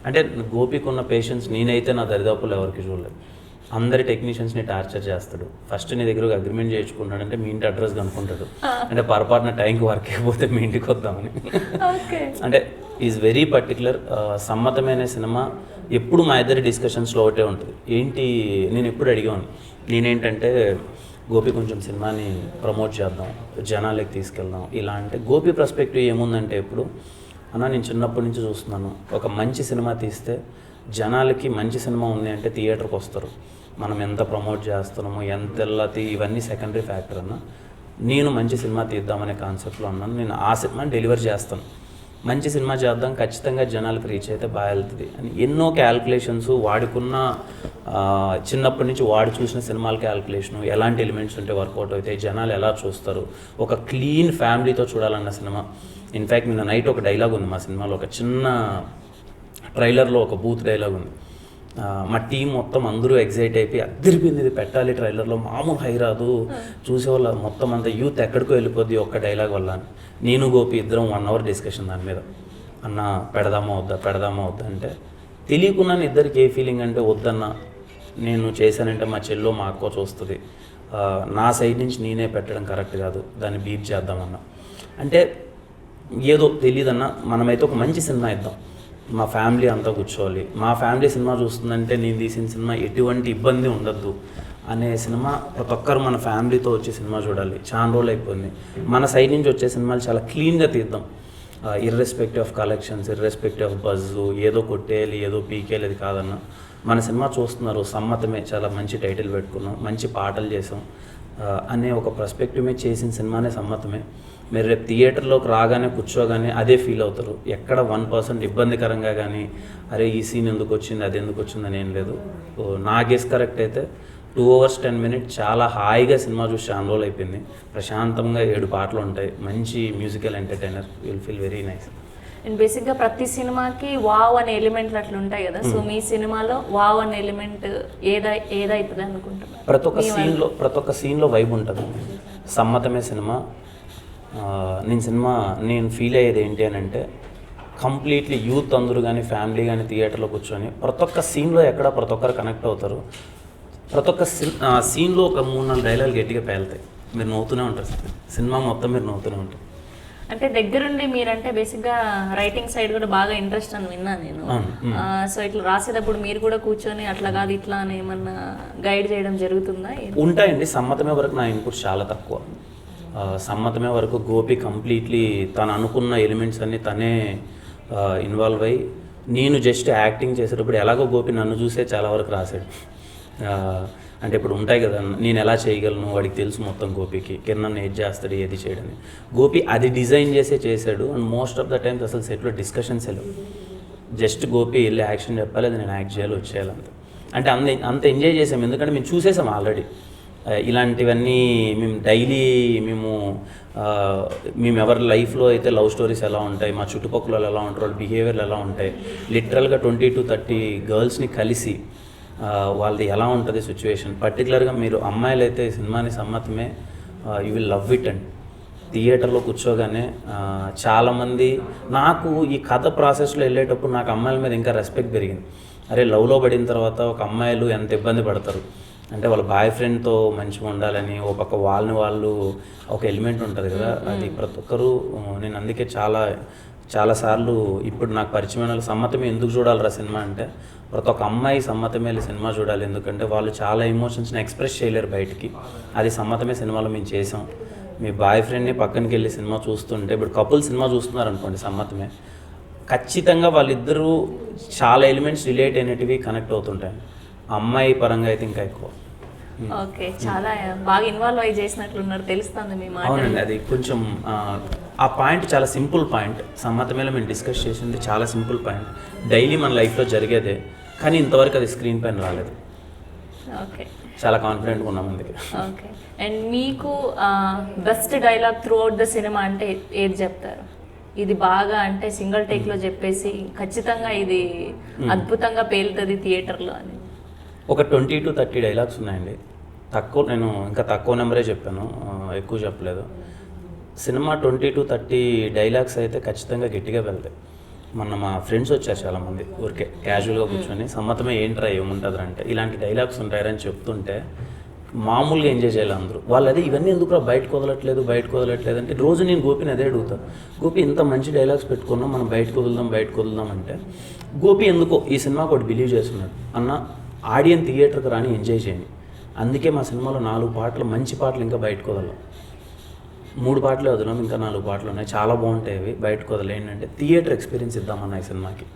అంటే గోపికి ఉన్న పేషెన్స్ నేనైతే నా దరిదాపుల్లో ఎవరికి చూడలేదు. అందరి టెక్నీషియన్స్ని టార్చర్ చేస్తాడు. ఫస్ట్ నీ దగ్గర ఒక అగ్రిమెంట్ చేయించుకుంటాడంటే మీ ఇంటి అడ్రస్ కనుక్కుంటాడు, అంటే పొరపాటున టైంకి వర్క్ అయిపోతే మీ ఇంటికి వద్దామని. అంటే ఈజ్ వెరీ పర్టికులర్. సమ్మతమైన సినిమా ఎప్పుడు మా ఇద్దరి డిస్కషన్స్లో ఒకటే ఉంటుంది. ఏంటి నేను ఎప్పుడు అడిగాను, నేనేంటంటే గోపి కొంచెం సినిమాని ప్రమోట్ చేద్దాం, జనాలకి తీసుకెళ్దాం ఇలా అంటే, గోపి పర్స్పెక్టివ్ ఏముందంటే ఎప్పుడు అన్న నేను చిన్నప్పటి నుంచి చూస్తున్నాను, ఒక మంచి సినిమా తీస్తే జనాలకి మంచి సినిమా ఉంది అంటే థియేటర్కి వస్తారు. మనం ఎంత ప్రమోట్ చేస్తున్నామో ఎంత ఇవన్నీ సెకండరీ ఫ్యాక్టర్ అన్న. నేను మంచి సినిమా తీద్దామనే కాన్సెప్ట్లో ఉన్నాను. నేను ఆ సినిమాని డెలివర్ చేస్తాను, మంచి సినిమా చేద్దాం, ఖచ్చితంగా జనాలకు రీచ్ అయితే బాగా వెళ్తుంది అని ఎన్నో క్యాల్కులేషన్స్, వాడుకున్న చిన్నప్పటి నుంచి వాడు చూసిన సినిమాల క్యాల్కులేషను, ఎలాంటి ఎలిమెంట్స్ ఉంటే వర్కౌట్ అవుతాయి, జనాలు ఎలా చూస్తారు, ఒక క్లీన్ ఫ్యామిలీతో చూడాలన్న సినిమా. ఇన్ఫ్యాక్ట్ నిన్న నైట్ ఒక డైలాగ్ ఉంది మా సినిమాలో, ఒక చిన్న ట్రైలర్లో ఒక బూత్ డైలాగ్ ఉంది. మా టీం మొత్తం అందరూ ఎగ్జైట్ అయిపోయి అద్దరిపోయింది, ఇది పెట్టాలి ట్రైలర్లో, మామూలు హై రాదు, చూసేవాళ్ళ మొత్తం అంతా యూత్ ఎక్కడికో వెళ్ళిపోద్ది ఒక్క డైలాగ్ వల్ల. నేను గోపి ఇద్దరం 1 hour డిస్కషన్ దాని మీద, అన్న పెడదామా వద్దా అంటే తెలియకున్నాను ఇద్దరికి ఏ ఫీలింగ్ అంటే వద్దన్నా, నేను చేశానంటే మా చెల్లో మా అక్క చూస్తుంది, నా సైడ్ నుంచి నేనే పెట్టడం కరెక్ట్ కాదు, దాన్ని బీప్ చేద్దామన్నా. అంటే ఏదో తెలియదన్నా, మనమైతే ఒక మంచి సినిమా ఇద్దాం, మా ఫ్యామిలీ అంతా కూర్చోవాలి, మా ఫ్యామిలీ సినిమా చూస్తుందంటే నేను తీసిన సినిమా ఎటువంటి ఇబ్బంది ఉండద్దు అనే సినిమా, ప్రతి ఒక్కరు మన ఫ్యామిలీతో వచ్చే సినిమా చూడాలి. చాలా రోజులు అయిపోయింది, మన సైడ్ నుంచి వచ్చే సినిమాలు చాలా క్లీన్గా తీద్దాం. Irrespective of collections, irrespective of buzz, ఏదో కొట్టేయాలి ఏదో పీకేయాలి అది కాదన్న. మన సినిమా చూస్తున్నారు, సమ్మతమే, చాలా మంచి టైటిల్ పెట్టుకున్నాం, మంచి పాటలు చేసాం అనే ఒక పర్స్పెక్టివ్ మీద చేసిన సినిమానే సమ్మతమే. మీరు రేపు థియేటర్లోకి రాగానే కూర్చోగానే అదే ఫీల్ అవుతారు. ఎక్కడ 1% ఇబ్బందికరంగా కానీ అరే ఈ సీన్ ఎందుకు వచ్చింది అది ఎందుకు వచ్చిందని ఏం లేదు. నా గెస్ కరెక్ట్ అయితే 2 hours 10 minutes చాలా హాయిగా సినిమా చూసి చాలా రోజులు అయిపోయింది. ప్రశాంతంగా 7 పాటలు ఉంటాయి, మంచి musical entertainer, will feel very nice. And బేసిక్గా ప్రతి సినిమాకి వావ్ అనే ఎలిమెంట్లు అట్లా ఉంటాయి కదా, సో మీ సినిమాలో వావ్ అనే ఎలిమెంట్ ఏదైతుంది అనుకుంటున్నారు? ప్రతి ఒక్క సీన్లో వైబ్ ఉంటుంది. సమ్మతమే సినిమా నేను ఫీల్ అయ్యేది ఏంటి అని అంటే, కంప్లీట్లీ యూత్ అందరూ కానీ ఫ్యామిలీ కానీ థియేటర్లో కూర్చొని ప్రతి ఒక్క సీన్లో ఎక్కడ ప్రతి ఒక్కరు కనెక్ట్ అవుతారు. ప్రతి ఒక్క సీన్లో ఒక 3-4 డైలాగులు గట్టిగా పేలుతాయి, మీరు నవ్వుతూనే ఉంటారు. సినిమా మొత్తం మీరు నవ్వుతూనే ఉంటారు. అంటే దగ్గరుండి మీరంటే బేసిక్గా రైటింగ్ సైడ్ కూడా బాగా ఇంట్రెస్ట్ అని విన్నా నేను. సో ఇట్లా రాసేటప్పుడు మీరు కూడా కూర్చొని అట్లా కాదు ఇట్లా అని ఏమన్నా గైడ్ చేయడం జరుగుతుందా? ఉంటాయండి. సమ్మతమే వరకు నా ఇన్పుట్ చాలా తక్కువ. సమ్మతమే వరకు గోపి కంప్లీట్లీ తను అనుకున్న ఎలిమెంట్స్ అన్నీ తనే ఇన్వాల్వ్ అయ్యి, నేను జస్ట్ యాక్టింగ్ చేసేటప్పుడు ఎలాగో గోపి నన్ను చూసే చాలా వరకు రాశాడు. అంటే ఇప్పుడు ఉంటాయి కదా, నేను ఎలా చేయగలను వాడికి తెలుసు మొత్తం గోపికి, కిరణ్ ఏది చేస్తాడు ఏది చేయడని. గోపి అది డిజైన్ చేసాడు. And most of the times అసలు సెట్లో డిస్కషన్స్ వెళ్ళవు. జస్ట్ గోపి వెళ్ళి యాక్షన్ చెప్పాలి, అది నేను యాక్ట్ చేయాలి, వచ్చేయాలంత. అంటే అంత ఎంజాయ్ చేసాం, ఎందుకంటే మేము చూసేసాం ఆల్రెడీ. ఇలాంటివన్నీ మేము డైలీ మేము ఎవరి లైఫ్లో అయితే లవ్ స్టోరీస్ ఎలా ఉంటాయి, మా చుట్టుపక్కల ఎలా ఉంటారు, వాళ్ళ బిహేవియర్లు ఎలా ఉంటాయి, లిటరల్గా 20 to 30 గర్ల్స్ని కలిసి వాళ్ళది ఎలా ఉంటుంది సిచ్యువేషన్. పర్టికులర్గా మీరు అమ్మాయిలు అయితే సినిమాని Sammathame you will love it. And థియేటర్లో కూర్చోగానే చాలామంది నాకు ఈ కథ ప్రాసెస్లో వెళ్ళేటప్పుడు నాకు అమ్మాయిల మీద ఇంకా రెస్పెక్ట్ పెరిగింది. అరే లవ్లో పడిన తర్వాత ఒక అమ్మాయిలు ఎంత ఇబ్బంది పడతారు అంటే, వాళ్ళ బాయ్ ఫ్రెండ్తో మంచిగా ఉండాలని ఓ పక్క వాళ్ళు ఒక ఎలిమెంట్ ఉంటుంది కదా, అది ప్రతి ఒక్కరు. నేను అందుకే చాలాసార్లు ఇప్పుడు నాకు పరిచయమైన సమ్మతమే ఎందుకు చూడాలిరా సినిమా అంటే, ప్రతి ఒక్క అమ్మాయి సమ్మతమే సినిమా చూడాలి. ఎందుకంటే వాళ్ళు చాలా ఎమోషన్స్ని ఎక్స్ప్రెస్ చేయలేరు బయటికి. అది సమ్మతమే సినిమాలో మేము చేసాం. మీ బాయ్ ఫ్రెండ్ని పక్కనకి వెళ్ళి సినిమా చూస్తుంటే, ఇప్పుడు కపుల్ సినిమా చూస్తున్నారు అనుకోండి సమ్మతమే, ఖచ్చితంగా వాళ్ళిద్దరూ చాలా ఎలిమెంట్స్ రిలేట్ అయినటివి కనెక్ట్ అవుతుంటాయి. అమ్మాయి పరంగా అయితే ఇంకా ఎక్కువ. ఓకే, చాలా బాగా ఇన్వాల్వ్ అయ్యి చేసినట్లున్నారు, తెలుస్తుంది మీ మాట. అవునండి, అది కొంచెం ఆ పాయింట్ చాలా సింపుల్ పాయింట్. సమ్మతమేలో మేము డిస్కస్ చేసింది చాలా సింపుల్ పాయింట్, డైలీ మన లైఫ్లో జరిగేదే, కానీ ఇంతవరకు అది స్క్రీన్ పైన రాలేదు. ఓకే, చాలా కాన్ఫిడెంట్గా ఉన్నాం అందుకే. ఓకే, అండ్ మీకు best dialogue through out the cinema అంటే ఏది చెప్తారు? ఇది బాగా అంటే సింగిల్ టేక్లో చెప్పేసి ఖచ్చితంగా ఇది అద్భుతంగా పేలుతుంది థియేటర్లో అని. ఒక 20 to 30 డైలాగ్స్ ఉన్నాయండి. నేను ఇంకా తక్కువ నెంబరే చెప్పాను, ఎక్కువ చెప్పలేదు. సినిమా 20 to 30 డైలాగ్స్ అయితే ఖచ్చితంగా గట్టిగా వెళ్తాయి. మొన్న మా ఫ్రెండ్స్ వచ్చారు చాలామంది, ఊరికే క్యాజువల్గా కూర్చొని సమ్మతమే ఏంట్రా ఏముంటుంది అంటే ఇలాంటి డైలాగ్స్ ఉంటాయని చెప్తుంటే మామూలుగా ఎంజాయ్ చేయాలి అందరూ. వాళ్ళు అదే ఇవన్నీ ఎందుకు బయటకు వదలట్లేదు అంటే, రోజు నేను గోపిని అదే అడుగుతాను, గోపి ఇంత మంచి డైలాగ్స్ పెట్టుకున్నాం, మనం బయటకు వదులుదాం అంటే, గోపి ఎందుకో ఈ సినిమాకి ఒకటి బిలీవ్ చేస్తున్నాడు, అన్న ఆడియన్స్ థియేటర్కి రాని ఎంజాయ్ చేయండి. అందుకే మా సినిమాలో 4 పాటలు మంచి పాటలు ఇంకా బయటకు వదలం, 3 పాటలే వదలం, ఇంకా 4 పాటలు ఉన్నాయి, చాలా బాగుంటాయి అవి, బయటకు వదలేండి అంటే థియేటర్ ఎక్స్పీరియన్స్ ఇద్దామన్న ఈ సినిమాకి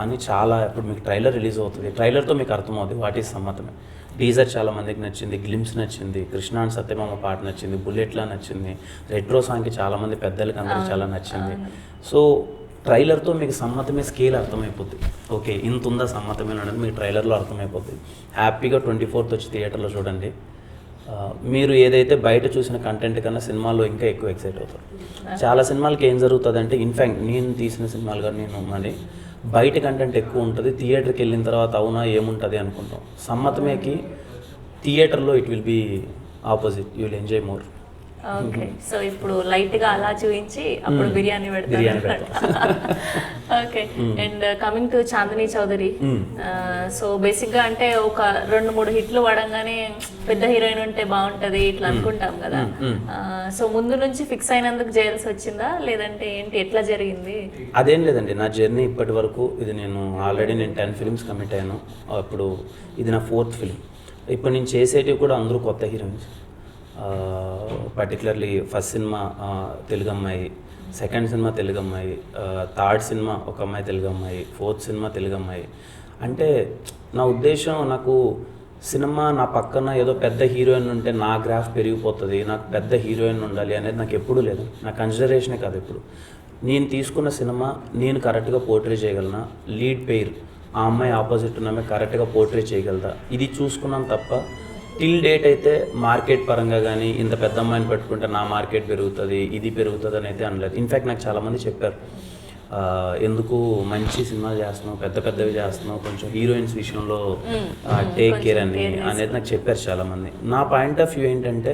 అని. చాలా ఇప్పుడు మీకు ట్రైలర్ రిలీజ్ అవుతుంది, ట్రైలర్తో మీకు అర్థమవుతుంది వాట్ ఈజ్ సమ్మతమే. టీజర్ చాలా మందికి నచ్చింది, గ్లిమ్స్ నచ్చింది, కృష్ణ అండ్ సత్యమామ పాట నచ్చింది, బుల్లెట్లా నచ్చింది, రెట్రో సాంగ్కి చాలామంది పెద్దలకి అందరికీ చాలా నచ్చింది. సో ట్రైలర్తో మీకు సమ్మతమే స్కేల్ అర్థమైపోతుంది. ఓకే ఇంత ఉందా సమ్మతమే అనేది మీకు ట్రైలర్లో అర్థమైపోతుంది. హ్యాపీగా 24th వచ్చి థియేటర్లో చూడండి. మీరు ఏదైతే బయట చూసిన కంటెంట్ కన్నా సినిమాలో ఇంకా ఎక్కువ ఎక్సైట్ అవుతారు. చాలా సినిమాలకి ఏం జరుగుతుంది అంటే, ఇన్ఫ్యాక్ట్ నేను తీసిన సినిమాలు కానీ మరి బయట కంటెంట్ ఎక్కువ ఉంటుంది, థియేటర్కి వెళ్ళిన తర్వాత అవునా ఏముంటుంది అనుకుంటాం. సమ్మతమేకి థియేటర్లో it will be opposite, you will enjoy more. Okay, so ఇప్పుడు లైట్గా అలా చూపించి అప్పుడు బిర్యానీ పెడతారు. Okay, and coming to Chandini Chowdary, so బేసిక్గా అంటే ఒక 2-3 హిట్లు పడంగానే పెద్ద హీరోయిన్ ఉంటే బాగుంటుంది ఇట్లా అనుకుంటాం కదా. సో ముందు నుంచి ఫిక్స్ అయినందుకు చేయాల్సి వచ్చిందా లేదంటే ఏంటి, ఎట్లా జరిగింది? అదేం లేదండి, నా జర్నీ ఇప్పటి వరకు ఇది నేను ఆల్రెడీ 10 ఫిల్మ్స్ కమిట్ అయ్యాను. ఇప్పుడు ఇది నా 4th ఫిల్మ్. ఇప్పుడు నేను చేసేటివి కూడా అందరూ కొత్త heroines. Particularly first cinema Telugu అమ్మాయి, సెకండ్ సినిమా తెలుగు అమ్మాయి, థర్డ్ సినిమా ఒక అమ్మాయి తెలుగు అమ్మాయి, ఫోర్త్ సినిమా తెలుగు అమ్మాయి. అంటే నా ఉద్దేశం, నాకు సినిమా నా పక్కన ఏదో పెద్ద హీరోయిన్ ఉంటే నా గ్రాఫ్ పెరిగిపోతుంది, నాకు పెద్ద హీరోయిన్ ఉండాలి అనేది నాకు ఎప్పుడూ లేదు. నా కన్సిడరేషనే కాదు. ఇప్పుడు నేను తీసుకున్న సినిమా నేను కరెక్ట్గా పోర్ట్రే చేయగలనా, లీడ్ పెయిర్ ఆ అమ్మాయి ఆపోజిట్ ఉన్న అమ్మాయి కరెక్ట్గా పోర్ట్రే చేయగలదా, ఇది చూసుకున్నాను తప్ప టిల్ డేట్ అయితే మార్కెట్ పరంగా కానీ ఇంత పెద్ద అమ్మాయిని పెట్టుకుంటే నా మార్కెట్ పెరుగుతుంది, ఇది పెరుగుతుంది అని అయితే అనలేదు. ఇన్ఫ్యాక్ట్ నాకు చాలామంది చెప్పారు, ఎందుకు మంచి సినిమాలు చేస్తున్నావు, పెద్ద పెద్దవి చేస్తున్నావు, కొంచెం హీరోయిన్స్ విషయంలో టేక్ కేర్ అనేది నాకు చెప్పారు చాలామంది. నా పాయింట్ ఆఫ్ వ్యూ ఏంటంటే,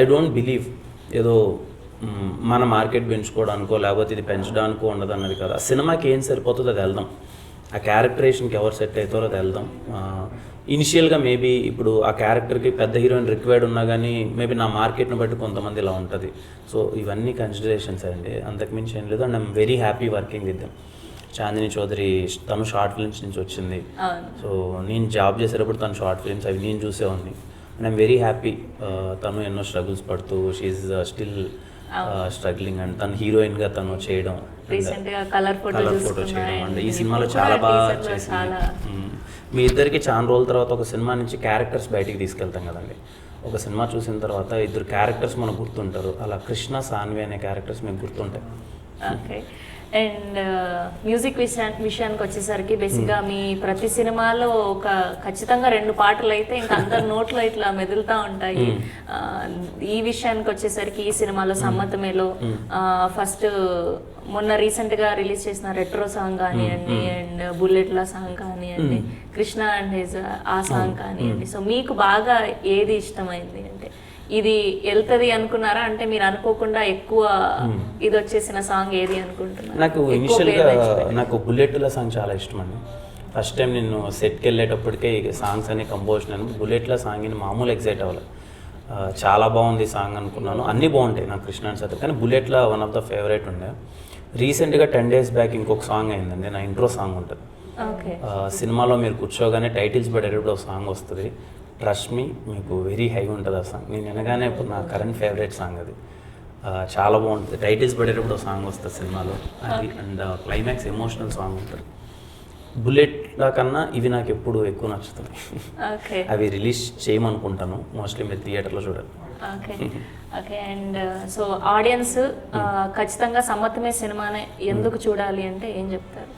ఐ డోంట్ బిలీవ్ ఏదో మన మార్కెట్ పెంచుకోవడానికో లేకపోతే ఇది పెంచడానికో ఉండదు అన్నది కదా. ఆ సినిమాకి ఏం సరిపోతుందో అది వెళ్దాం, ఆ క్యారెక్టరేషన్కి ఎవరు సెట్ అవుతారో అది వెళ్దాం. ఇనిషియల్గా మేబీ ఇప్పుడు ఆ క్యారెక్టర్కి పెద్ద హీరోయిన్ రిక్వైర్డ్ ఉన్నా కానీ మేబీ నా మార్కెట్ని బట్టి కొంతమంది ఇలా ఉంటుంది. సో ఇవన్నీ కన్సిడరేషన్స్ అండి, అంతకుమించి ఏం లేదు. And I'm very happy working with them. Chandini Chowdary తను షార్ట్ ఫిల్మ్స్ నుంచి వచ్చింది. సో నేను జాబ్ చేసేటప్పుడు తను షార్ట్ ఫిల్మ్స్ అవి నేను చూసేవాడిని. And I'm very happy. తను ఎన్నో స్ట్రగుల్స్ పడుతూ షీఈ్ స్టిల్ స్ట్రగ్లింగ్. అండ్ తను హీరోయిన్గా తను చేయడం, కలర్ ఫోటో చేయడం అండ్ ఈ సినిమాలో చాలా బాగా చేసింది. మీ ఇద్దరికి చాలా రోజుల తర్వాత ఒక సినిమా నుంచి క్యారెక్టర్స్ బయటికి తీసుకెళ్తాం కదండి. ఒక సినిమా చూసిన తర్వాత ఇద్దరు క్యారెక్టర్స్ మనకు గుర్తుంటారు. అలా కృష్ణ సాన్వి అనే క్యారెక్టర్స్ మీకు గుర్తుంటాయి. ఓకే. అండ్ మ్యూజిక్ విషయానికి వచ్చేసరికి బేసిక్గా మీ ప్రతి సినిమాలో ఒక ఖచ్చితంగా 2 పాటలు అయితే ఇంకా అందరి నోట్లో ఇట్లా మెదులుతూ ఉంటాయి. ఈ విషయానికి వచ్చేసరికి ఈ సినిమాలో సమ్మతమేలో ఫస్ట్ మొన్న రీసెంట్గా రిలీజ్ చేసిన రెట్రో సాంగ్ కానివ్వండి, అండ్ బుల్లెట్ల సాంగ్ కానివ్వండి, కృష్ణ అండ్ హిజ్ ఆ సాంగ్ కానివ్వండి. సో మీకు బాగా ఏది ఇష్టమైంది? అంటే ఇది వెళ్తుంది అనుకున్నారా, అంటే మీరు అనుకోకుండా ఎక్కువ ఇది వచ్చేసిన సాంగ్ ఏది అనుకుంటున్నారు? నాకు ఇనిషియల్గా నాకు బుల్లెట్ల సాంగ్ చాలా ఇష్టం అండి. ఫస్ట్ టైం నేను సెట్కి వెళ్ళేటప్పటికే సాంగ్స్ అన్ని కంపోజ్ నేను బుల్లెట్ల సాంగ్ని మామూలు ఎగ్జైట్ అవ్వాలి. చాలా బాగుంది సాంగ్ అనుకున్నాను. అన్నీ బాగుంటాయి నాకు కృష్ణ అండ్ సత్య, కానీ బుల్లెట్ల వన్ ఆఫ్ ద ఫేవరెట్ ఉండే. రీసెంట్గా 10 days బ్యాక్ ఇంకొక సాంగ్ అయిందండి, నా ఇంట్రో సాంగ్ ఉంటుంది. సినిమాలో మీరు కూర్చోగానే టైటిల్స్ పడేటప్పుడు ఒక సాంగ్ వస్తుంది, ట్రస్ట్ మీ, మీకు వెరీ హై ఉంటుంది ఆ సాంగ్. నేను వినగానే ఇప్పుడు నా కరెంట్ ఫేవరెట్ సాంగ్ అది. చాలా బాగుంటుంది. టైటిల్స్ పడేటప్పుడు ఒక సాంగ్ వస్తుంది సినిమాలో అది. అండ్ క్లైమాక్స్ ఎమోషనల్ సాంగ్ ఉంటుంది. బుల్లెట్ల కన్నా ఇవి నాకు ఎప్పుడు ఎక్కువ నచ్చుతున్నాయి. అవి రిలీజ్ చేయమనుకుంటాను, మోస్ట్లీ మీరు థియేటర్లో చూడాలి. ఓకే. అండ్ సో ఆడియన్స్ ఖచ్చితంగా సమ్మతమే సినిమానే ఎందుకు చూడాలి అంటే ఏం చెప్తారు?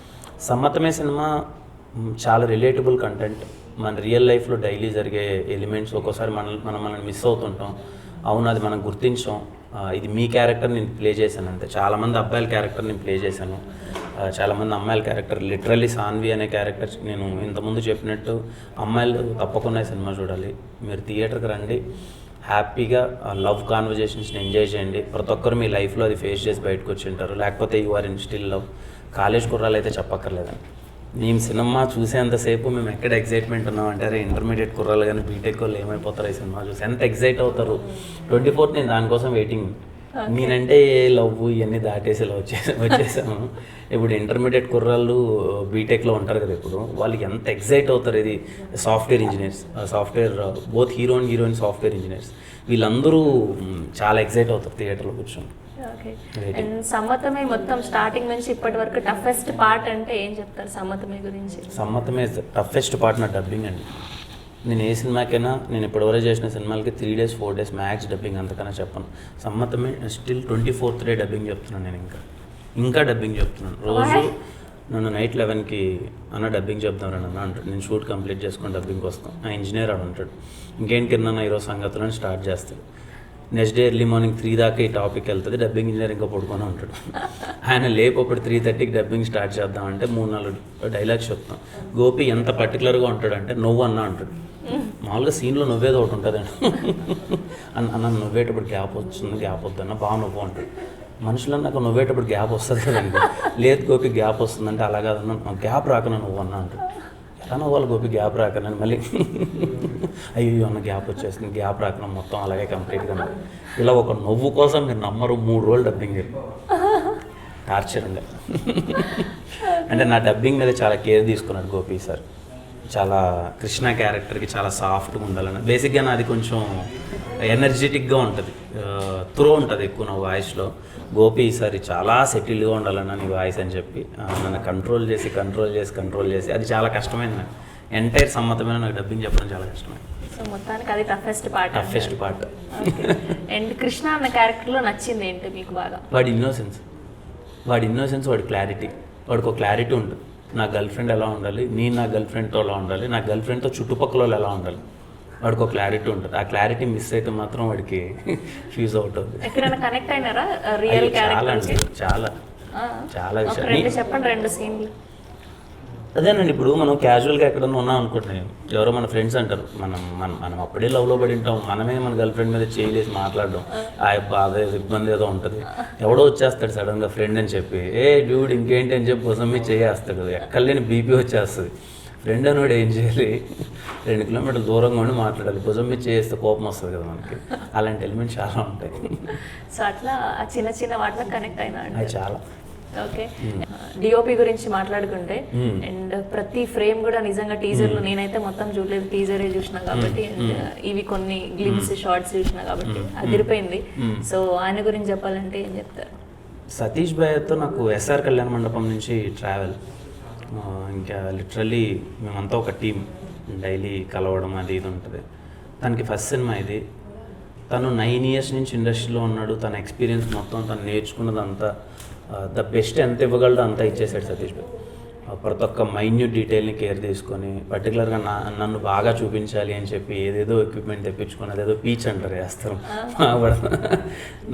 సమ్మతమే సినిమా చాలా రిలేటబుల్ కంటెంట్. మన రియల్ లైఫ్లో డైలీ జరిగే ఎలిమెంట్స్ ఒక్కోసారి మనల్ని మిస్ అవుతుంటాం. అవును, అది మనం గుర్తించాం. ఇది మీ క్యారెక్టర్ నేను ప్లే చేశాను అంతే. చాలామంది అబ్బాయిల క్యారెక్టర్ నేను ప్లే చేశాను, చాలామంది అమ్మాయిల క్యారెక్టర్. లిటరల్లీ సాన్వి అనే క్యారెక్టర్ నేను ఇంతకుముందు చెప్పినట్టు అమ్మాయిలు తప్పకుండా సినిమా చూడాలి. మీరు థియేటర్కి రండి, హ్యాపీగా లవ్ కాన్వర్జేషన్స్ని ఎంజాయ్ చేయండి. ప్రతి ఒక్కరు మీ లైఫ్లో అది ఫేస్ చేసి బయటకు వచ్చి ఉంటారు, లేకపోతే you are in still love. College కుర్రాలు అయితే చెప్పక్కర్లేదండి. మేము సినిమా చూసేంతసేపు మేము ఎక్కడ ఎగ్జైట్మెంట్ ఉన్నామంటే, అరే ఇంటర్మీడియట్ కుర్రాలు కానీ బీటెక్ వాళ్ళు ఏమైపోతారు ఈ సినిమా చూసి, ఎంత ఎగ్జైట్ అవుతారు. 24th నేను దానికోసం వెయిటింగ్. నేనంటే లవ్ ఇవన్నీ దాటేసి వచ్చేసాము. ఇప్పుడు ఇంటర్మీడియట్ కుర్రాళ్ళు బీటెక్లో ఉంటారు కదా, ఇప్పుడు వాళ్ళకి ఎంత ఎగ్జైట్ అవుతారు. ఇది software engineers, both hero and heroine software engineers, వీళ్ళందరూ చాలా ఎగ్జైట్ అవుతారు థియేటర్లో కూర్చొని. అండ్ సమ్మతమే మొత్తం స్టార్టింగ్ నుంచి ఇప్పటి వరకు టఫెస్ట్ పార్ట్ అంటే ఏం చెప్తారు సమ్మతమే గురించి? సమ్మతమే టఫెస్ట్ పార్ట్ నా డబ్బింగ్ అండి. నేను ఏ సినిమాకైనా, నేను ఇప్పటివరకు చేసిన సినిమాలకి 3 days 4 days మ్యాక్స్ డబ్బింగ్, అంతకన్నా చెప్పను. సమ్మతమే స్టిల్ 24th day డబ్బింగ్ చెప్తున్నాను. నేను ఇంకా డబ్బింగ్ చెప్తున్నాను. రోజు నన్ను నైట్ 11కి అన్న డబ్బింగ్ చెప్తాను అన్న అంటాడు. నేను షూట్ కంప్లీట్ చేసుకొని డబ్బింగ్కి వస్తాను. ఆ ఇంజనీర్ ఆడు ఉంటాడు, ఇంకేంటి కింద ఈరోజు సంగతులను స్టార్ట్ చేస్తాడు. నెక్స్ట్ డే ఎర్లీ మార్నింగ్ 3 దాకా ఈ టాపిక్ వెళ్తుంది. డబ్బింగ్ ఇంజనీర్ ఇంకా పడుకొని ఉంటాడు. ఆయన లేపప్పుడు 3:30కి డబ్బింగ్ స్టార్ట్ చేద్దామంటే 3-4 డైలాగ్స్ చెప్తాం. గోపి ఎంత పర్టికులర్గా ఉంటాడంటే నువ్వు అన్న అంటాడు. మామూలుగా సీన్లో నవ్వేది ఒకటి ఉంటుందండి. అన్న నవ్వేటప్పుడు గ్యాప్ వస్తుంది, గ్యాప్ వద్దన్న బాగా నవ్వు అంటాడు. మనుషులు నాకు నవ్వేటప్పుడు గ్యాప్ వస్తుంది కదండి. లేదు గోపి గ్యాప్ వస్తుందంటే అలా కాదన్న గ్యాప్ రాకనా నువ్వు అన్న అంటాడు. ఎలా నవ్వాలి గోపి గ్యాప్ రాకనని మళ్ళీ అయ్యో అన్న గ్యాప్ వచ్చేస్తుంది, గ్యాప్ రాకన మొత్తం అలాగే కంప్లీట్గా. ఇలా ఒక నవ్వు కోసం మీరు నమ్మరు 3 రోజులు డబ్బింగ్ టార్చర్ ఉండే. అంటే నా డబ్బింగ్ మీద చాలా కేర్ తీసుకున్నాడు గోపి సార్. చాలా కృష్ణ క్యారెక్టర్కి చాలా సాఫ్ట్గా ఉండాలని. బేసిక్గా నాది కొంచెం ఎనర్జెటిక్గా ఉంటుంది, త్రో ఉంటుంది ఎక్కువ నా వాయిస్లో. గోపి ఈసారి చాలా సెటిల్గా ఉండాలన్న నీ వాయిస్ అని చెప్పి నన్ను కంట్రోల్ చేసి అది చాలా కష్టమైంది నాకు. ఎంటైర్ సమ్మతమైన నాకు డబ్బింగ్ చెప్పడం చాలా కష్టమైంది. సో మొత్తానికి అది టఫెస్ట్ పార్ట్. అండ్ కృష్ణ అన్న క్యారెక్టర్లో నచ్చింది ఏంటి మీకు బాగా? వాడి ఇన్నోసెన్స్, వాడి క్లారిటీ. వాడికి ఒక క్లారిటీ ఉంటుంది. నా గర్ల్ ఫ్రెండ్ ఎలా ఉండాలి, నేను నా గర్ల్ ఫ్రెండ్తో ఎలా ఉండాలి, నా గర్ల్ ఫ్రెండ్తో చుట్టుపక్కల వాళ్ళు ఎలా ఉండాలి, వాడికి ఒక క్లారిటీ ఉంటుంది. ఆ క్లారిటీ మిస్ అయితే మాత్రం వాడికి ఫ్యూజ్ అవుట్ అవుతుంది. ఎక్కడైనా కనెక్ట్ అయినారా రియల్ క్యారెక్టర్? చాలా విషయాలు చెప్పండి, 2 సీన్లు. అదేనండి, ఇప్పుడు మనం క్యాజువల్గా ఎక్కడన్నా ఉన్నాం అనుకుంటున్నాం, ఎవరో మన ఫ్రెండ్స్ అంటారు, మనం అప్పుడే లవ్లో పడి ఉంటాం, మనమే మన గర్ల్ ఫ్రెండ్ మీద చేయలేసి మాట్లాడడం, అదే ఇబ్బంది ఏదో ఉంటుంది. ఎవడో వచ్చేస్తాడు సడన్గా ఫ్రెండ్ అని చెప్పి, ఏ డ్యూడ్ ఇంకేంటి అని చెప్పి కోసం మీద చేయేస్తాడు, ఎక్కడ లేని బీపీ వచ్చేస్తుంది. ఫ్రెండ్ అనేవాడు ఏం చేయాలి, 2 కిలోమీటర్ల దూరంగా ఉండి మాట్లాడాలి, భుజం మీద చేస్తే కోపం వస్తుంది కదా మనకి. అలాంటి ఎలిమెంట్స్ చాలా ఉంటాయి. సో అట్లా ఆ చిన్న వాటిలో కనెక్ట్ అయినా అది చాలా. ఓకే, డిఓపి గురించి మాట్లాడుకుంటే, అండ్ ప్రతి ఫ్రేమ్ కూడా నిజంగా టీజర్లో నేనైతే మొత్తం చూడలేదు, టీజరే చూసిన కాబట్టి, ఇవి కొన్ని గ్లిమ్స్ షార్ట్స్ చూసిన కాబట్టి అదిరిపోయింది. సో ఆయన గురించి చెప్పాలంటే ఏం చెప్తారు? సతీష్ భయ్యతో నాకు ఎస్ఆర్ కళ్యాణ మండపం నుంచి ట్రావెల్, ఇంకా లిటరల్లీ మేమంతా ఒక టీం, డైలీ కలవడం అది ఇది ఉంటుంది. తనకి ఫస్ట్ సినిమా ఇది. తను 9 years నుంచి ఇండస్ట్రీలో ఉన్నాడు. తన ఎక్స్పీరియన్స్ మొత్తం తను నేర్చుకున్నదంతా ద బెస్ట్ ఎంత ఇవ్వగలడో అంతా ఇచ్చేసాడు సతీష్ భాయ్. ప్రతి ఒక్క మైన్యూట్ డీటెయిల్ని కేర్ తీసుకొని, పర్టికులర్గా నన్ను బాగా చూపించాలి అని చెప్పి ఏదేదో ఎక్విప్మెంట్ తెప్పించుకొని, అదేదో పీచ్ అంటారు వేస్తాం,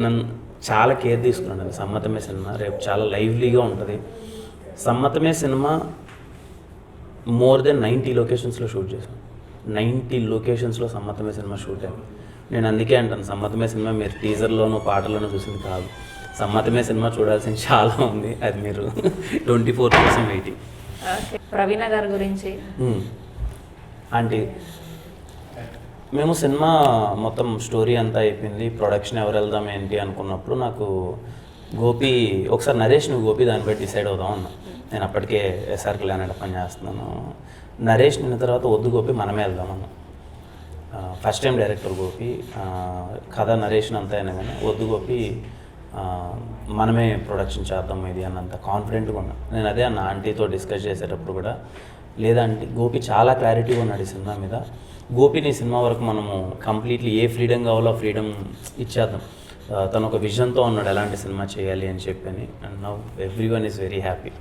నన్ను చాలా కేర్ తీసుకున్నాను. సమ్మతమే సినిమా రేపు చాలా లైవ్లీగా ఉంటుంది. సమ్మతమే సినిమా మోర్ దెన్ 90 లొకేషన్స్లో షూట్ చేశాను. 90 లొకేషన్స్లో సమ్మతమే సినిమా షూట్ అయింది. నేను అందుకే అంటాను, సమ్మతమే సినిమా మీరు టీజర్లోనూ పాటలోనూ చూసింది కాదు, సమ్మతమే సినిమా చూడాల్సింది చాలా ఉంది. అది మీరు 24 కోసం వెయిటింగ్. ప్రవీణ గారి గురించి ఆంటీ, మేము సినిమా మొత్తం స్టోరీ అంతా అయిపోయింది, ప్రొడక్షన్ ఎవరు వెళ్దాం ఏంటి అనుకున్నప్పుడు నాకు గోపి ఒకసారి నరేష్ నువ్వు గోపి దాన్ని బట్టి డిసైడ్ అవుదాం అన్నా. నేను అప్పటికే ఎస్ఆర్ కళ్యాణ్ పని చేస్తున్నాను. నరేష్ నిన్న తర్వాత వద్దు గోపి మనమే వెళ్దామన్నా. ఫస్ట్ టైం డైరెక్టర్ గోపి, కథ నరేషన్ అంతా అయినా కానీ వద్దు గోపి మనమే ప్రొడక్షన్ చేద్దాం ఇది అన్నంత కాన్ఫిడెంట్గా ఉన్నా. నేను అదే అన్న ఆంటీతో డిస్కస్ చేసేటప్పుడు కూడా, లేదంటే గోపి చాలా క్లారిటీగా ఉన్నాడు ఈ సినిమా మీద. గోపిని సినిమా వరకు మనము కంప్లీట్లీ ఏ ఫ్రీడమ్ కావాలో ఆ ఫ్రీడమ్ ఇచ్చేద్దాం. తను ఒక విజన్తో ఉన్నాడు ఎలాంటి సినిమా చేయాలి అని చెప్పని. And now everyone is very happy.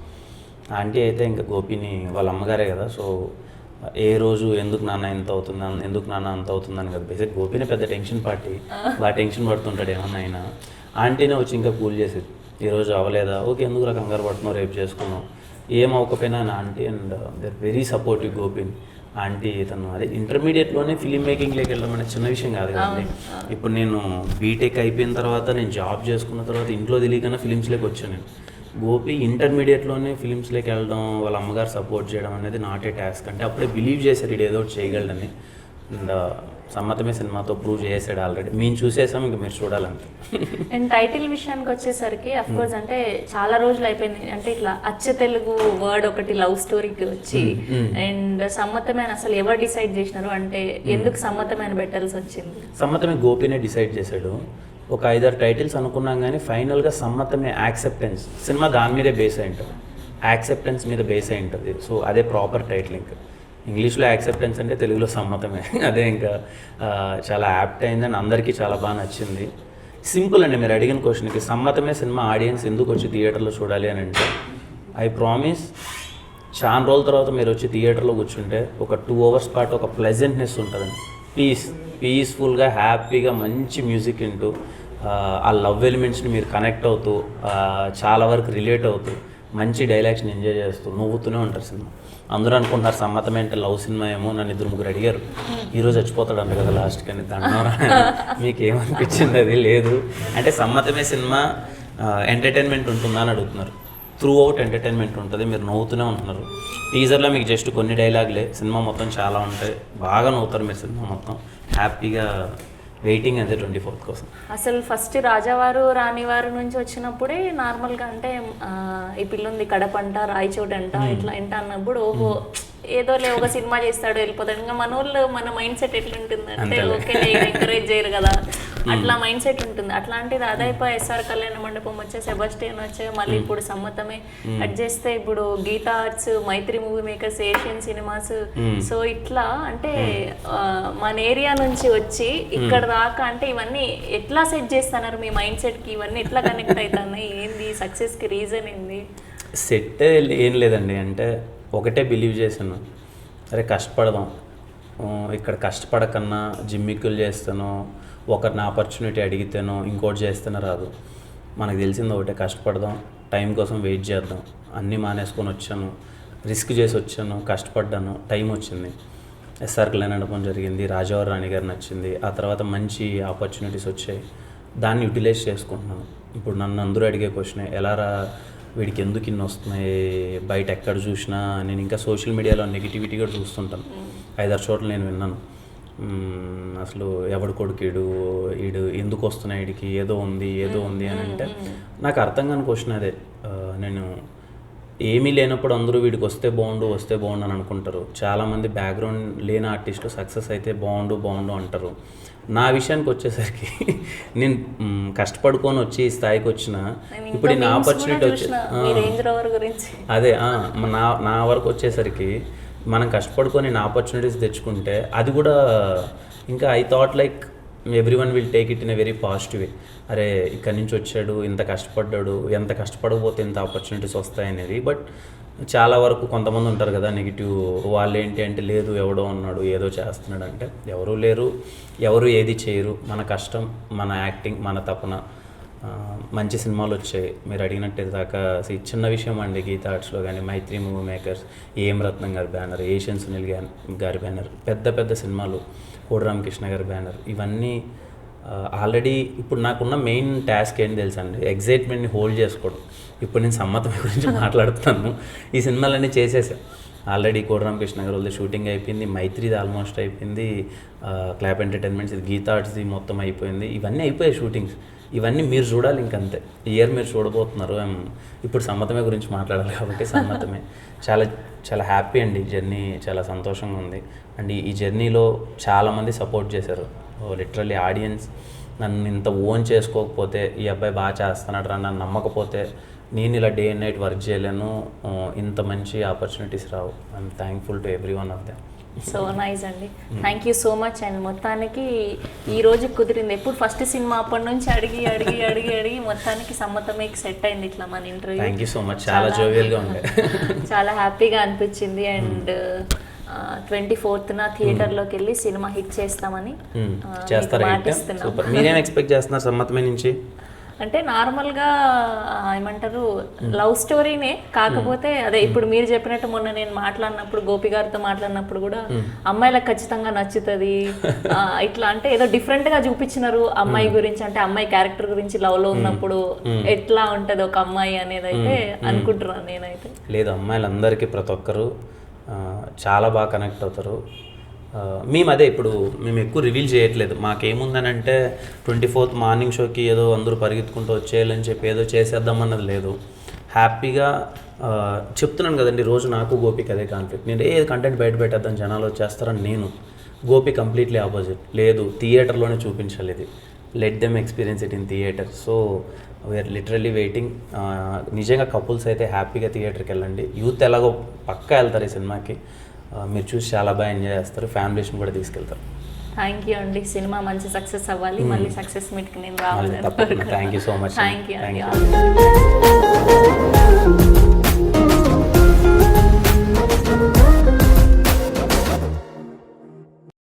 Aunty అయితే ఇంకా గోపిని వాళ్ళ అమ్మగారే కదా, సో ఏ రోజు ఎందుకు నాన్న ఎంత అవుతుంది, ఎందుకు నాన్న అంత అవుతుందని కదా, బేసిక్ గోపినే పెద్ద టెన్షన్ పార్టీ, బాగా టెన్షన్ పడుతుంటాడు ఏమన్నా అయినా. ఆంటీనే వచ్చి ఇంకా కూల్ చేసేది, ఈరోజు అవ్వలేదా, ఓకే ఎందుకు రా కంగారు పడుతున్నావు, రేపు చేసుకున్నాం, ఏం అవ్వకపోయినా అని aunty. And they are very supportive గోపిని. ఆంటీ తను అదే ఇంటర్మీడియట్లోనే ఫిలిం మేకింగ్లోకి వెళ్ళడం అనేది చిన్న విషయం కాదు కదండి. ఇప్పుడు నేను బీటెక్ అయిపోయిన తర్వాత, నేను జాబ్ చేసుకున్న తర్వాత ఇంట్లో తెలియకన్నా ఫిలిమ్స్లోకి వచ్చాను నేను. గోపి ఇంటర్మీడియట్లోనే ఫిలిమ్స్లోకి వెళ్ళడం, వాళ్ళ అమ్మగారు సపోర్ట్ చేయడం అనేది నాట్ ఏ టాస్క్. అంటే అప్పుడే బిలీవ్ చేశారు ఇది ఏదో చేయగలడని. అండ్ సమ్మతమే సినిమాతో ప్రూవ్ చేసాడు ఆల్రెడీ. మేము చూసేసాం, ఇంకా మీరు చూడాలంటే. అండ్ టైటిల్ విషయానికి వచ్చేసరికి అఫ్కోర్స్ అంటే చాలా రోజులు అయిపోయింది, అంటే ఇట్లా అచ్చ తెలుగు వర్డ్ ఒకటి లవ్ స్టోరీకి వచ్చి, అండ్ సమ్మతమైన అసలు ఎవరు డిసైడ్ చేసినారు, అంటే ఎందుకు సమ్మతమైన పెట్టాల్సి వచ్చింది? సమ్మతమే గోపినే డిసైడ్ చేశాడు. ఒక 5-6 టైటిల్స్ అనుకున్నాం కానీ ఫైనల్గా సమ్మతమే యాక్సెప్టెన్స్. సినిమా దాని మీదే బేస్ అయి ఉంటుంది, యాక్సెప్టెన్స్ మీద బేస్ అయి ఉంటుంది. సో అదే ప్రాపర్ టైటిల్. ఇంకా ఇంగ్లీష్లో యాక్సెప్టెన్స్ అంటే తెలుగులో సమ్మతమే. అదే ఇంకా చాలా యాప్ట్ అయిందని అందరికీ చాలా బాగా నచ్చింది. సింపుల్ అండి, మీరు అడిగిన క్వశ్చన్కి సమ్మతమే సినిమా ఆడియన్స్ ఎందుకు వచ్చి థియేటర్లో చూడాలి అని అంటే, ఐ ప్రామిస్ చాలా రోజుల తర్వాత మీరు వచ్చి థియేటర్లో కూర్చుంటే ఒక 2 hours పాటు ఒక ప్లెజెంట్నెస్ ఉంటుందండి. పీస్ఫుల్గా హ్యాపీగా మంచి మ్యూజిక్ వింటూ, ఆ లవ్ ఎలిమెంట్స్ని మీరు కనెక్ట్ అవుతూ, చాలా వరకు రిలేట్ అవుతూ, మంచి డైలాగ్స్ని ఎంజాయ్ చేస్తూ నవ్వుతూనే ఉంటారు సినిమా. అందరూ అనుకుంటున్నారు సమ్మతమే అంటే లవ్ సినిమా ఏమో. నన్ను 2-3 అడిగారు, ఈరోజు చచ్చిపోతాడంట కదా లాస్ట్కి అని. దండవరా మీకు ఏమనిపించింది? అది లేదు అంటే సమ్మతమే సినిమా ఎంటర్టైన్మెంట్ ఉంటుందా అని అడుగుతున్నారు. త్రూ అవుట్ ఎంటర్టైన్మెంట్ ఉంటుంది, మీరు నవ్వుతూనే ఉంటున్నారు. టీజర్లో మీకు జస్ట్ కొన్ని డైలాగులే, సినిమా మొత్తం చాలా ఉంటాయి, బాగా నవ్వుతారు మీరు సినిమా మొత్తం. హ్యాపీగా వెయిటింగ్ అంతే 24th కోసం. అసలు ఫస్ట్ రాజావారు రాణివారు నుంచి వచ్చినప్పుడే నార్మల్గా అంటే ఈ పిల్లుంది కడపంట రాయచోట అంట ఇట్లా అంట అన్నప్పుడు ఓహో ఏదో ఒక సినిమా చేస్తాడు వెళ్ళిపోతాడు. ఇంకా మన ఊళ్ళో మన మైండ్ సెట్ ఎట్లుంటుంది అంటే ఓకే ఎంకరేజ్ చేయరు కదా, అట్లా మైండ్ సెట్ ఉంటుంది. అట్లాంటిది అదైపోయి ఎస్ఆర్ కళ్యాణ మండపం వచ్చే, సెబాస్టియన్ వచ్చే, మళ్ళీ ఇప్పుడు సమ్మతమే అడ్ చేస్తే ఇప్పుడు Geetha Arts, Mythri Movie Makers, Asian Cinemas. So ఇట్లా అంటే మన ఏరియా నుంచి వచ్చి ఇక్కడ దాకా అంటే ఇవన్నీ ఎట్లా సెట్ చేస్తున్నారు మీ మైండ్ సెట్ కి, ఇవన్నీ ఎట్లా కనెక్ట్ అవుతున్నాయి, ఏంది సక్సెస్ కి రీజన్ ఏంది? సెట్ ఏం లేదండి, అంటే ఒకటే బిలీవ్ చేశాను, అరే కష్టపడదాం, ఇక్కడ కష్టపడకన్నా జిమ్మిక్కులు చేస్తానో, ఒకరిని ఆపర్చునిటీ అడిగితేనో, ఇంకోటి చేస్తేనో రాదు. మనకు తెలిసింది ఒకటే, కష్టపడదాం, టైం కోసం వెయిట్ చేద్దాం. అన్నీ మానేసుకొని వచ్చాను, రిస్క్ చేసి వచ్చాను, కష్టపడ్డాను, టైం వచ్చింది. ఎస్ఆర్ కళ్యాణ మండపం జరిగింది, రాజావారి రాణి గారు నచ్చింది, ఆ తర్వాత మంచి ఆపర్చునిటీస్ వచ్చాయి, దాన్ని యూటిలైజ్ చేసుకుంటున్నాను. ఇప్పుడు నన్ను అందరూ అడిగే క్వశ్చనే, ఎలా రా వీడికి ఎందుకు ఇన్ని వస్తున్నాయి, బయట ఎక్కడ చూసినా. నేను ఇంకా సోషల్ మీడియాలో నెగిటివిటీ కూడా చూస్తుంటాను, 5-6 చోట్ల నేను విన్నాను. అసలు ఎవడు కొడుకీడు, ఈడు ఎందుకు వస్తున్నాయి, వీడికి ఏదో ఉంది అని అంటే నాకు అర్థం కాని క్వశ్చన్ అదే. నేను ఏమీ లేనప్పుడు అందరూ వీడికి వస్తే బాగుండు అని అనుకుంటారు. చాలామంది బ్యాక్గ్రౌండ్ లేని ఆర్టిస్టు సక్సెస్ అయితే బాగుండు అంటారు. నా విషయానికి వచ్చేసరికి నేను కష్టపడుకొని వచ్చి ఈ స్థాయికి వచ్చిన, ఇప్పుడు ఈ ఆపర్చునిటీ వచ్చి అదే నా వరకు వచ్చేసరికి మనం కష్టపడుకొని నా ఆపర్చునిటీస్ తెచ్చుకుంటే అది కూడా ఇంకా I thought like every one will take it in a very positive way. అరే ఇక్కడి నుంచి వచ్చాడు, ఇంత కష్టపడ్డాడు, ఎంత కష్టపడకపోతే ఇంత ఆపర్చునిటీస్ వస్తాయనేది. బట్ చాలా వరకు కొంతమంది ఉంటారు కదా నెగిటివ్, వాళ్ళు ఏంటి అంటే లేదు ఎవడో ఉన్నాడు ఏదో చేస్తున్నాడు అంటే, ఎవరూ లేరు, ఎవరు ఏది చేయరు. మన కష్టం, మన యాక్టింగ్, మన తపన. మంచి సినిమాలు వచ్చాయి. మీరు అడిగినట్టు దాకా చిన్న విషయం అండి, గీతా ఆర్ట్స్లో కానీ, మైత్రి మూవీ మేకర్స్, ఏఎం రత్నం గారి బ్యానర్, ఏషియన్ సునీల్ గారి బ్యానర్, పెద్ద సినిమాలు, కోడి రామకృష్ణ గారి బ్యానర్, ఇవన్నీ ఆల్రెడీ. ఇప్పుడు నాకున్న మెయిన్ టాస్క్ ఏంటి తెలుసా అండి, ఎగ్జైట్మెంట్ని హోల్డ్ చేసుకోవడం. ఇప్పుడు నేను సమ్మతమే గురించి మాట్లాడుతున్నాను, ఈ సినిమాలన్నీ చేసేసాను ఆల్రెడీ. కోడి రామకృష్ణ గారి వాళ్ళది షూటింగ్ అయిపోయింది, మైత్రిది ఆల్మోస్ట్ అయిపోయింది, క్లాప్ ఎంటర్టైన్మెంట్స్, ఇది గీతా ఆర్ట్స్ది మొత్తం అయిపోయింది. ఇవన్నీ అయిపోయాయి షూటింగ్స్. ఇవన్నీ మీరు చూడాలి ఇంకంతే, ఇయర్ మీరు చూడబోతున్నారు. ఇప్పుడు సమ్మతమే గురించి మాట్లాడాలి కాబట్టి సమ్మతమే. చాలా హ్యాపీ అండి, జర్నీ చాలా సంతోషంగా ఉంది. అండ్ ఈ జర్నీలో చాలామంది సపోర్ట్ చేశారు. లిటరల్లీ ఆడియన్స్ నన్ను ఇంత ఓన్ చేసుకోకపోతే, ఈ అబ్బాయి బాగా చేస్తున్నాడు రా నన్ను నమ్మకపోతే, నేను ఇలా డే అండ్ నైట్ వర్క్ చేయలేను, ఇంత మంచి ఆపర్చునిటీస్ రావు. I'm thankful to every one of them. So nice అండి, thank you so much. And మొత్తానికి ఈ రోజు కుదిరింది. ఎప్పుడు ఫస్ట్ సినిమా అప్పటి నుంచి అడిగి మొత్తానికి సమ్మతమే సెట్ అయింది ఇట్లా మన interview. Thank you so much, చాలా జోవియల్గా ఉండే, చాలా హ్యాపీగా అనిపించింది. అండ్ 24th థియేటర్లోకి వెళ్ళి సినిమా హిట్ చేస్తామని మాటిస్తున్నాం. మీరేం ఎక్స్పెక్ట్ చేస్తున్నారు సమ్మతమే నుంచి? అంటే నార్మల్గా ఏమంటారు, లవ్ స్టోరీనే, కాకపోతే అదే ఇప్పుడు మీరు చెప్పినట్టు మొన్న నేను మాట్లాడినప్పుడు, గోపి గారితో మాట్లాడినప్పుడు కూడా అమ్మాయిలకు ఖచ్చితంగా నచ్చుతుంది ఇట్లా, అంటే ఏదో డిఫరెంట్గా చూపించినారు అమ్మాయి గురించి, అంటే అమ్మాయి క్యారెక్టర్ గురించి లవ్లో ఉన్నప్పుడు ఎట్లా ఉంటుంది ఒక అమ్మాయి అనేది అయితే అనుకుంటున్నాను నేనైతే. లేదు, అమ్మాయిలందరికీ ప్రతి ఒక్కరు చాలా బాగా కనెక్ట్ అవుతారు. మేము అదే ఇప్పుడు మేము ఎక్కువ రివీల్ చేయట్లేదు. మాకేముందని అంటే 24th మార్నింగ్ షోకి ఏదో అందరూ పరిగెత్తుకుంటూ వచ్చేయాలని చెప్పి ఏదో చేసేద్దామన్నది లేదు. హ్యాపీగా చెప్తున్నాను కదండి, రోజు నాకు గోపికి అదే కాన్ఫ్లిక్ట్. నేను ఏది కంటెంట్ బయట పెట్టేద్దాం జనాలు వచ్చేస్తారని నేను, గోపి కంప్లీట్లీ ఆపోజిట్. లేదు, థియేటర్లోనే చూపించాలి, ఇది let them experience it in theatre. So we're literally waiting. నిజంగా కపుల్స్ అయితే హ్యాపీగా థియేటర్కి వెళ్ళండి. యూత్ ఎలాగో పక్కా వెళ్తారు ఈ సినిమాకి, మీరు చూసి చాలా బాగా ఎంజాయ్ చేస్తారు, ఫ్యామిలీస్ని కూడా తీసుకెళ్తారు. థ్యాంక్ యూ అండి, సినిమా మంచి సక్సెస్ అవ్వాలి, మళ్ళీ సక్సెస్ మీట్కి నేను రావాలి. Thank you so much. Thank you అండి.